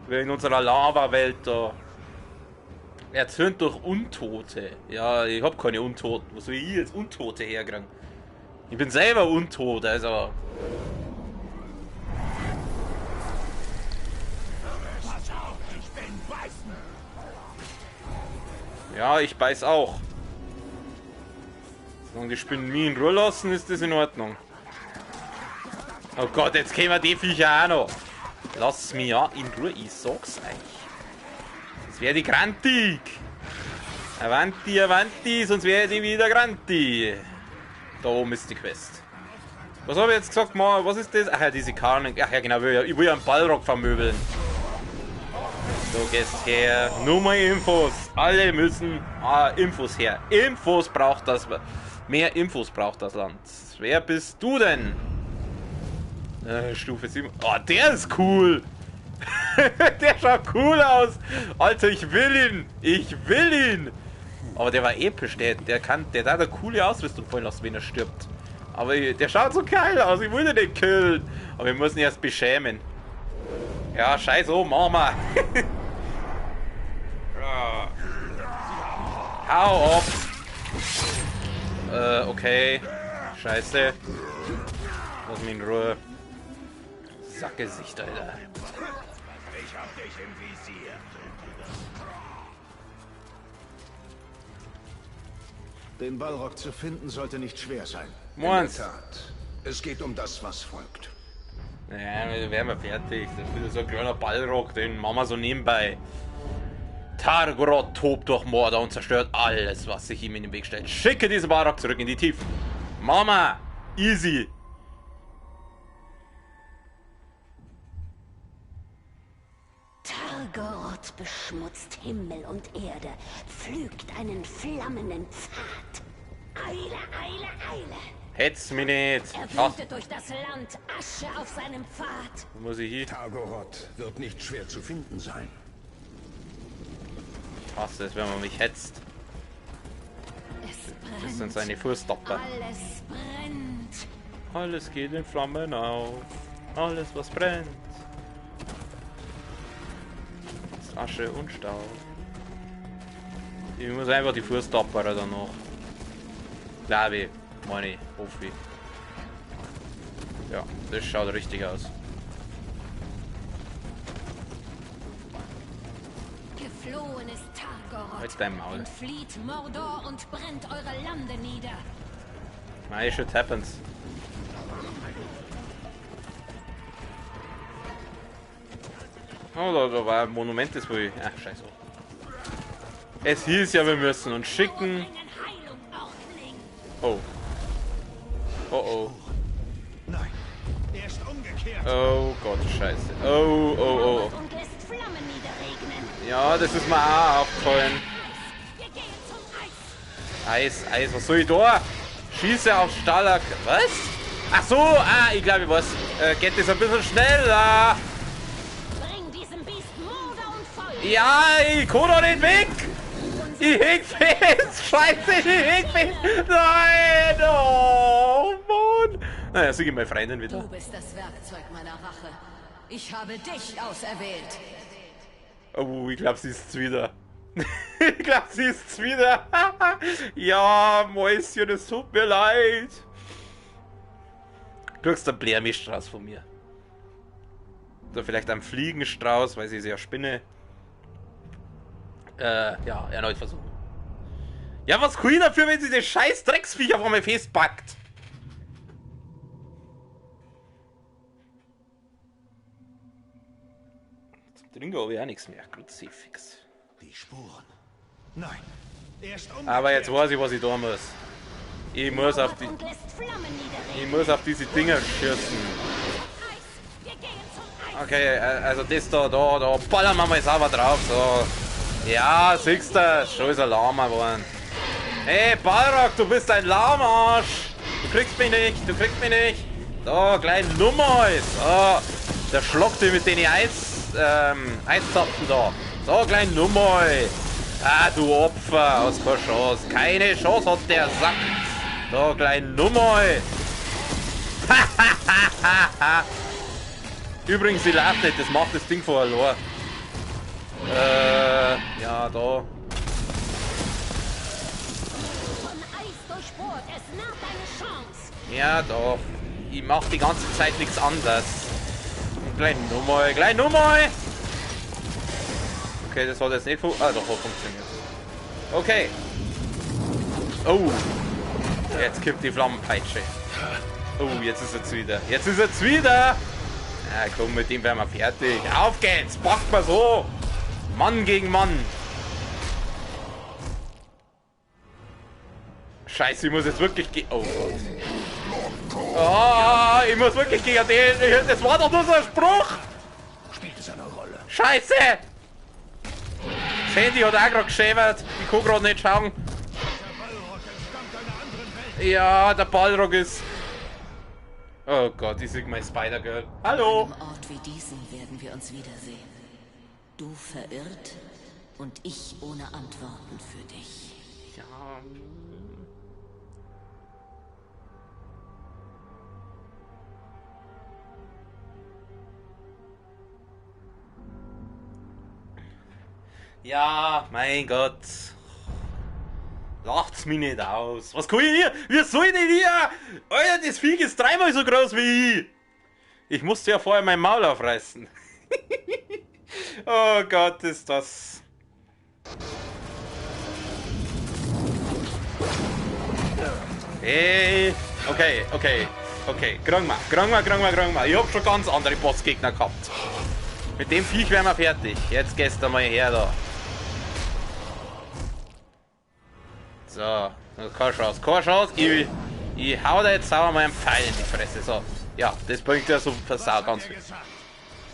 in unserer Lava-Welt da. Erzürnt durch Untote. Ja, ich hab keine Untoten. Wo soll ich jetzt Untote herkriegen? Ich bin selber untot, also. Ja, ich beiß auch. Solange die Spinnen mich in Ruhe lassen, ist das in Ordnung. Oh Gott, jetzt kämen die Viecher auch noch. Lass mich ja in Ruhe, ich sag's euch. Das wäre die Grantig. Avanti, Avanti, sonst wäre ich wieder Granti. Da oben ist die Quest. Was habe ich jetzt gesagt? Was ist das? Ach ja, diese Karnen. Ach ja, genau, ich will ja einen Ballrock vermöbeln. So, gehst her. Nur mal Infos. Alle müssen Infos her. Infos braucht das. Mehr Infos braucht das Land. Wer bist du denn? Stufe 7. Oh, der ist cool. Der schaut cool aus. Alter, ich will ihn. Ich will ihn. Aber der war episch. Der hat eine coole Ausrüstung fallen lassen, wenn er stirbt. Aber der schaut so geil aus. Ich will ihn nicht killen. Aber wir müssen ihn erst beschämen. Ja, scheiß Mama. Hau ab. Okay. Scheiße. Lass mich in Ruhe. Sackgesicht, Alter. Ich hab dich im Visier. Den Ballrock zu finden sollte nicht schwer sein. In der Tat. Es geht um das, was folgt. Ja, wir wären wir fertig. Das ist wieder so ein kleiner Ballrock, den machen wir so nebenbei. Targoroth tobt durch Mordor und zerstört alles, was sich ihm in den Weg stellt. Schicke diesen Ballrock zurück in die Tiefen. Mama, easy. Targoroth beschmutzt Himmel und Erde, pflügt einen flammenden Pfad. Eile, Eile, Eile! Hetz mich nicht! Er wütet durch das Land, Asche auf seinem Pfad. Wo muss ich hier? Targoroth wird nicht schwer zu finden sein. Ich hasse es, wenn man mich hetzt. Es brennt. Das sind seine Fußstapper. Alles brennt. Alles geht in Flammen auf. Alles, was brennt. Ist Asche und Staub. Ich muss einfach die Fußstapper dann noch. Glaube ich. Meine ich. Hoffe ich. Ja, das schaut richtig aus. Geflohen ist Targoroth. Halt dein Maul. Entflieht Mordor und brennt eure Lande nieder. My shit happens. Oh, da war ein Monument, das will ich. Ach, scheiße. Es hieß ja, wir müssen uns schicken. Oh. Oh oh. Nein, erst umgekehrt. Oh Gott, scheiße. Oh, oh, oh. Und lässt Flammen niederregnen. Ja, das ist mir auch aufgefallen. Wir gehen zum Eis. Eis, was soll ich da? Schieße auf Stalag. Was? Ach so, ich glaube, ich weiß. Geht das ein bisschen schneller? Bring diesem Biest Mordor und Feuer. Ja, ich kann doch nicht weg. Ich häng fest. Scheiße, ich häng fest. Nein, oh Mann. Naja, sieh meine Freundin wieder. Du bist das Werkzeug meiner Rache. Ich habe dich auserwählt. Oh, ich glaube, sie ist's wieder. Ich glaube, sie ist's wieder. Ja, Mäuschen, es tut mir leid. Du kriegst einen Blärmischstrauß von mir. Oder vielleicht einen Fliegenstrauß, weil sie ist ja Spinne. Ja, erneut versuchen. Ja, was kann ich dafür, wenn sie den scheiß Drecksviech auf einmal festpackt? Zum Trinken habe ich auch nichts mehr. Kruzifix. Die Spuren. Nein, erst umgekehrt. Aber jetzt weiß ich, was ich tun muss. Ich muss auf die... Und lässt Flammen niederregnen. Ich muss auf diese Dinger schießen. Wir gehen zum Eis. Okay, also das da ballern wir mal sauber drauf, so. Ja, siehst du, schon ist ein Lama geworden. Hey, Balrog, du bist ein Lahmarsch. Du kriegst mich nicht, du kriegst mich nicht. So, klein Nummer ist. So, der schlockt dich mit den Eiszapfen da. So, klein Nummer. Ah, du Opfer, hast keine Chance. Keine Chance hat der Sack. Da, klein Nummer. Übrigens, sie läuft nicht, das macht das Ding vorher allein. Ja, da. Von Eis durchbohrt, es naht eine Chance. Ja, da. Ich mach die ganze Zeit nichts anderes. Klein Nummer, klein Nummer. Okay, das hat jetzt nicht funktioniert. Ah, doch, hat funktioniert. Okay. Oh. Jetzt kippt die Flammenpeitsche. Oh, jetzt ist es wieder. Jetzt ist es wieder. Ja, komm, mit dem werden wir fertig. Auf geht's. Packt mal so. Mann gegen Mann. Scheiße, ich muss jetzt wirklich gehen. Oh Gott. Oh, ich muss wirklich gegen den. Das war doch nur so ein Spruch. Spielt es eine Rolle? Scheiße. Das Handy hat auch gerade geschäbert. Ich kann gerade nicht schauen. Ja, der Balrog ist... Oh Gott, ich sehe mein Spider-Girl. Hallo! An einem Ort wie diesem werden wir uns wiedersehen. Du verirrt und ich ohne Antworten für dich. Ja. Ja, mein Gott. Lacht's mich nicht aus. Was kann ich hier? Wie soll ich denn hier? Alter, das Viech ist dreimal so groß wie ich. Ich musste ja vorher mein Maul aufreißen. Oh Gott, ist das... Hey. Okay. Kriegen wir. Ich hab schon ganz andere Bossgegner gehabt. Mit dem Viech wären wir fertig. Jetzt gehst du mal her da. So, keine Chance. Ich hau da jetzt sauer mal einen Pfeil in die Fresse. So, ja, das bringt ja so versau ganz viel.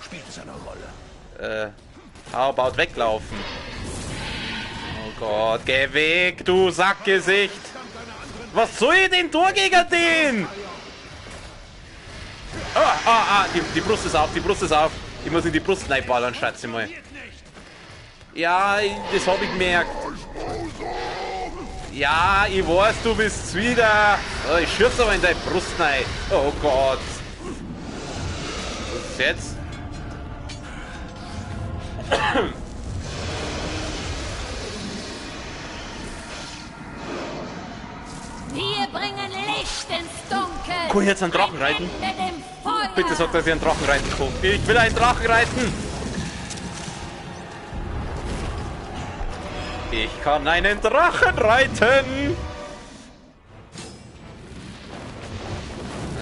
Spielt es eine Rolle? How about weglaufen? Oh Gott, geh weg, du Sackgesicht! Was soll ich denn tun gegen den? Die Brust ist auf. Ich muss in die Brust reinballern, schätze mal. Ja, das hab ich gemerkt. Ja, ich weiß, du bist's wieder. Oh, ich schürze aber in deine Brust rein. Oh Gott. Was ist jetzt? Wir bringen Licht ins Dunkel. Kann ich jetzt einen Drachen reiten? Ein Ende dem Feuer. Bitte sag, dass ich einen Drachen reiten kann. Ich will einen Drachen reiten. Ich kann einen Drachen reiten.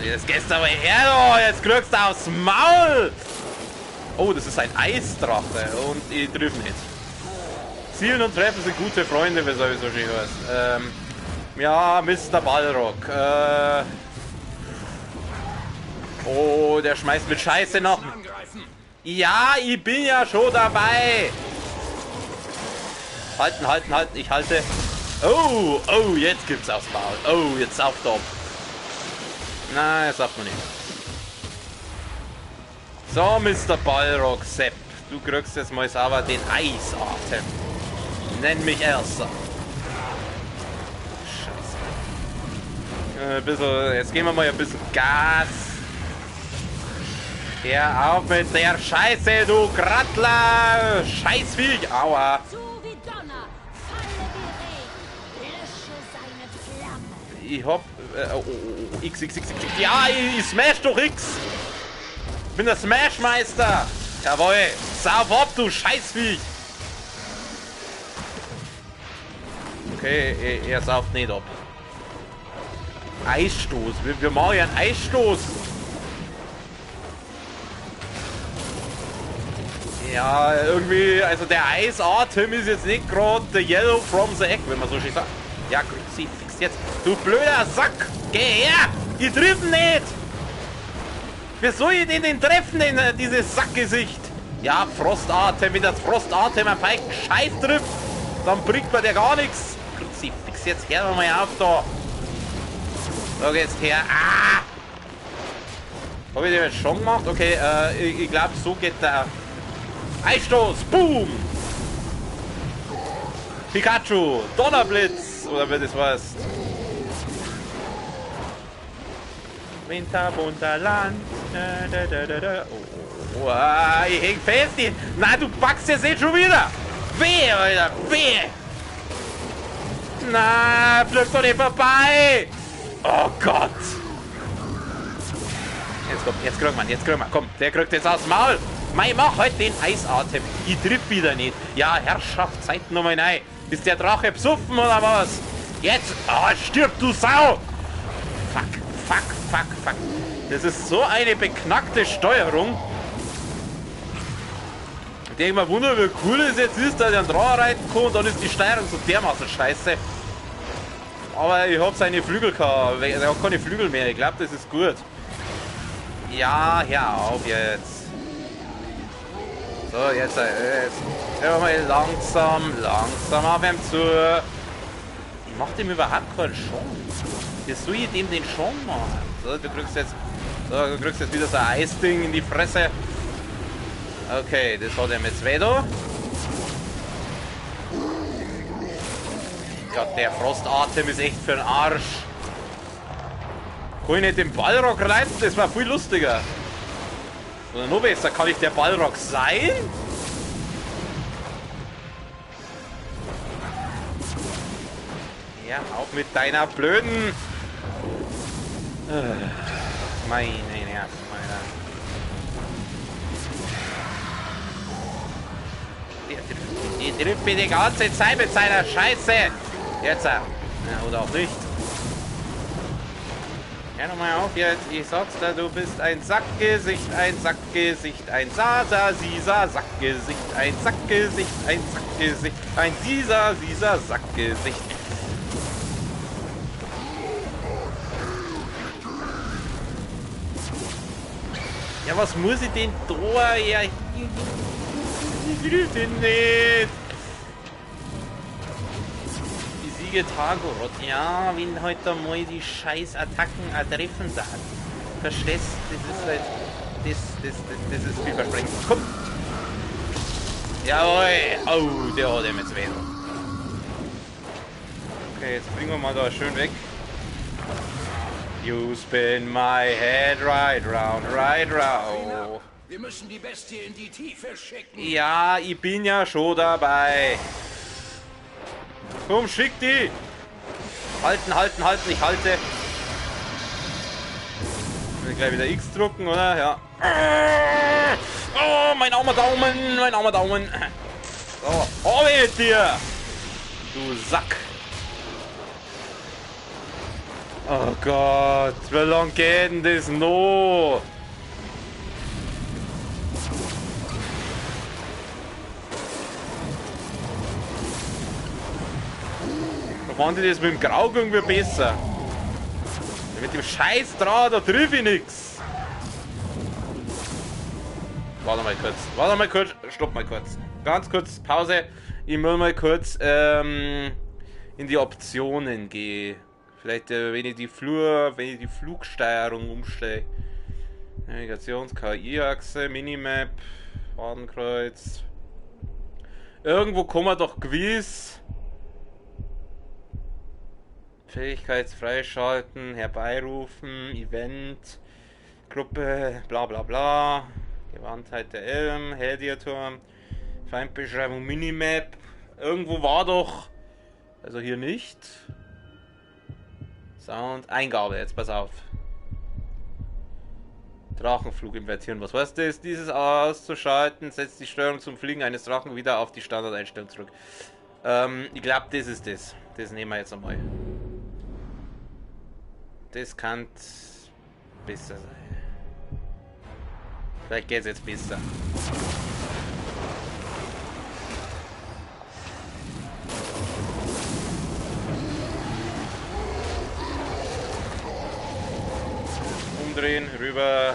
Jetzt gehst du aber her, oh, jetzt kriegst du aufs Maul. Oh, das ist ein Eisdrache und ich triff nicht. Zielen und Treffen sind gute Freunde, wie sowieso schön heißt. Ja, Mr. Balrog. Oh, der schmeißt mit Scheiße nach. Ja, ich bin ja schon dabei. Halten, ich halte. Oh, jetzt gibt's aufs Maul. Oh, jetzt auf top. Nein, das sagt man nicht. So, Mr. Balrog, Sepp. Du kriegst jetzt mal sauber den Eisatem. Nenn mich Erster. Scheiße. Ein bisschen, jetzt geben wir mal ein bisschen Gas. Hör auf mit der Scheiße, du Grattler! Scheißviech! Aua! Zu wie Donner, falle wie Regen, lösche seine Flamme. Ich hab... X. Ja, ich smash doch X! Ich bin der Smashmeister! Jawohl! Sauf ab, du Scheißviech! Okay, er sauft nicht ab. Eisstoß. Wir machen ja einen Eisstoß. Ja, irgendwie, also der Eisatem ist jetzt nicht gerade the yellow from the egg, wenn man so schön sagt. Ja, sie fix jetzt. Du blöder Sack! Geh her! Ich triff ihn nicht! Wie soll ich den treffen, dieses Sackgesicht? Ja, Frostatem, wenn das Frostatem ein feigen Scheiß trifft, dann bringt man der gar nichts. Sie fix jetzt her mal auf da. So geht's her. Ah! Habe ich den jetzt schon gemacht? Okay, ich glaube, so geht der Eisstoß. Boom! Pikachu, Donnerblitz, oder wie das heißt. Winterbunter Land. Oh, ich häng fest. Nein, du packst jetzt nicht schon wieder. Wehe, Alter, wehe. Na, flüg doch nicht vorbei. Oh Gott. Jetzt kriegt man. Komm, der kriegt jetzt aus dem Maul. Mei, mach halt den Eisatem. Ich triff wieder nicht. Ja, Herrschaft, Zeit nochmal rein. Ist der Drache besoffen oder was? Jetzt. Oh, stirb, du Sau. Fuck. Das ist so eine beknackte Steuerung. Ich denke mal, wunder, wie cool es jetzt ist, dass ich einen Drachen reiten kann und dann ist die Steuerung so dermaßen scheiße. Aber ich hab seine Flügel gehabt. Er hat keine Flügel mehr. Ich glaube, das ist gut. Ja, hör auf jetzt. So, jetzt hör mal langsam auf ihm zu. Ich mach dem überhaupt keinen Chance. Wie soll ich dem den schon machen? So, du kriegst jetzt wieder so ein Eisding in die Fresse. Okay, das hat er mit Svedo. Gott, der Frostatem ist echt für den Arsch. Kann ich nicht den Balrog reiten? Das war viel lustiger. Oder noch besser, kann ich der Balrog sein? Ja, auch mit deiner blöden... Meine Nerven, Alter. Der trifft mir die ganze Zeit mit seiner Scheiße. Jetzt. Ja, oder auch nicht. Ja, nochmal auf jetzt. Ich sag's dir, du bist ein Sackgesicht, ein Sackgesicht, ein Sasa-Sisa, Sackgesicht, ein Sackgesicht, ein Sackgesicht, ein Sisa-Sisa, Sackgesicht. Ja, was muss ich denn da? Ja, ich will den nicht. Die Siege Targorod, ja, wenn heute mal die scheiß Attacken treffen sagt. Verstehst? Das ist halt. Das ist vielversprechend. Komm! Jawohl! Oh, der hat ihm jetzt weh. Okay, jetzt bringen wir mal da schön weg. You spin my head right round, right round. Wir müssen die Bestie in die Tiefe schicken. Ja, ich bin ja schon dabei. Komm, schick die. Halten, ich halte. Ich will gleich wieder X drucken, oder? Ja. Oh, mein armer Daumen. So, oh, mit dir. Du Sack. Oh Gott, wie lang geht denn das noch? Da fand ich das mit dem Graug irgendwie besser. Mit dem scheiß Draht, da triff ich nix. Warte mal kurz, stopp mal kurz. Ganz kurz Pause. Ich will mal kurz in die Optionen gehen. Vielleicht, wenn ich die Flugsteuerung umstelle. Navigations-KI-Achse, Minimap, Fadenkreuz. Irgendwo kommen wir doch gewiss. Fähigkeit freischalten, herbeirufen, Event, Gruppe, bla bla bla. Gewandtheit der Elm, Heldiaturm, Feindbeschreibung, Minimap. Irgendwo war doch. Also hier nicht. Sound, Eingabe, jetzt pass auf. Drachenflug invertieren, was heißt das? Dieses auszuschalten, setzt die Steuerung zum Fliegen eines Drachen wieder auf die Standardeinstellung zurück. Ich glaube, das ist das. Das nehmen wir jetzt einmal. Das kann besser sein. Vielleicht geht es jetzt besser. Umdrehen, rüber.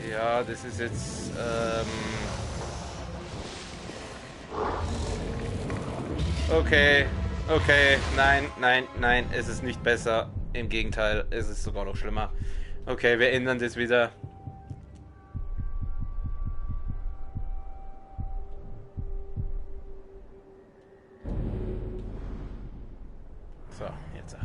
Ja, das ist jetzt okay, nein, es ist nicht besser. Im Gegenteil, es ist sogar noch schlimmer. Okay, wir ändern das wieder. So, jetzt.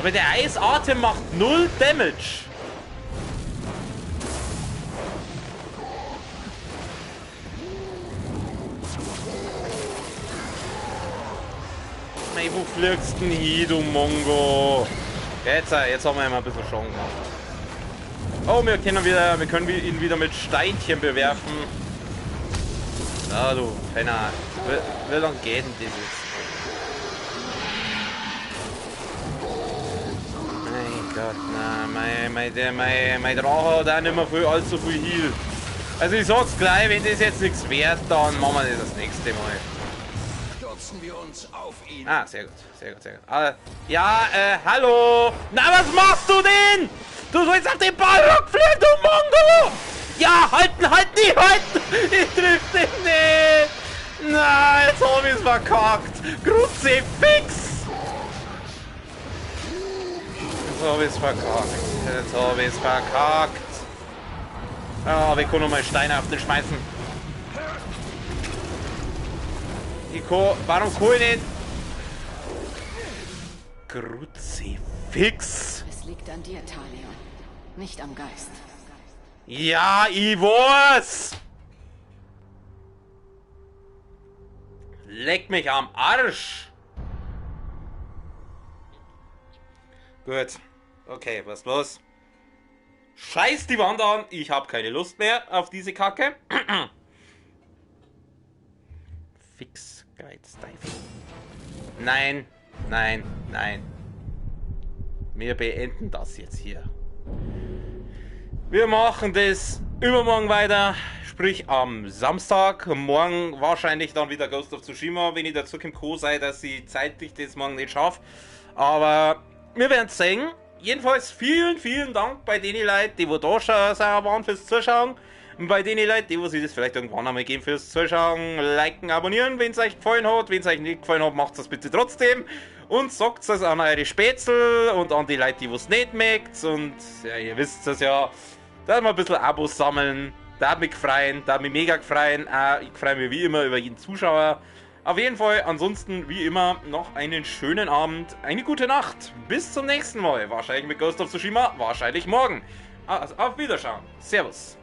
Aber der Eisatem macht 0 Damage. Mei, wo fliegst denn hin, du Mongo? Jetzt haben wir ihm ein bisschen Chance gemacht. Oh, wir können ihn wieder mit Steinchen bewerfen. Na du, Penner. Wie lang geht denn das jetzt? Mein Gott, na, mein Drache hat auch nicht mehr allzu viel Heal. Also ich sag's gleich, wenn das jetzt nichts wert, dann machen wir das nächste Mal. Stürzen wir uns auf ihn. Ah, sehr gut, sehr gut, sehr gut. Ja, hallo! Na, was machst du denn? Du sollst auf den Ball fliegen, du Mongo! Ja, halten, nicht halten! Ich triff dich nicht! Na, jetzt hab ich's verkackt! Kruzifix! Jetzt hab ich's verkackt! Ah, aber ich kann noch mal Steine auf den schmeißen. Warum kann ich nicht? Kruzifix! Es liegt an dir, Talion, nicht am Geist. Ja, ich weiß! Leck mich am Arsch! Gut. Okay, was ist los? Scheiß die Wand an! Ich habe keine Lust mehr auf diese Kacke. Fix, Geizteufel. Nein, nein, nein. Wir beenden das jetzt hier. Wir machen das übermorgen weiter, sprich am Samstag. Morgen wahrscheinlich dann wieder Ghost of Tsushima, wenn ich dazu komme, sei, dass ich zeitlich das morgen nicht schaffe. Aber wir werden es sehen. Jedenfalls vielen, vielen Dank bei den Leuten, die da schon waren fürs Zuschauen. Und bei den Leuten, die sich das vielleicht irgendwann einmal geben fürs Zuschauen, liken, abonnieren, wenn es euch gefallen hat. Wenn es euch nicht gefallen hat, macht es bitte trotzdem. Und sagt es an eure Spätzle und an die Leute, die es nicht mögt. Und ja, ihr wisst es ja, da wir ein bisschen Abos sammeln. Da hat mich gefreut, da hat mich mega gefreut. Ich freue mich wie immer über jeden Zuschauer. Auf jeden Fall, ansonsten wie immer noch einen schönen Abend, eine gute Nacht. Bis zum nächsten Mal. Wahrscheinlich mit Ghost of Tsushima, wahrscheinlich morgen. Also auf Wiederschauen. Servus.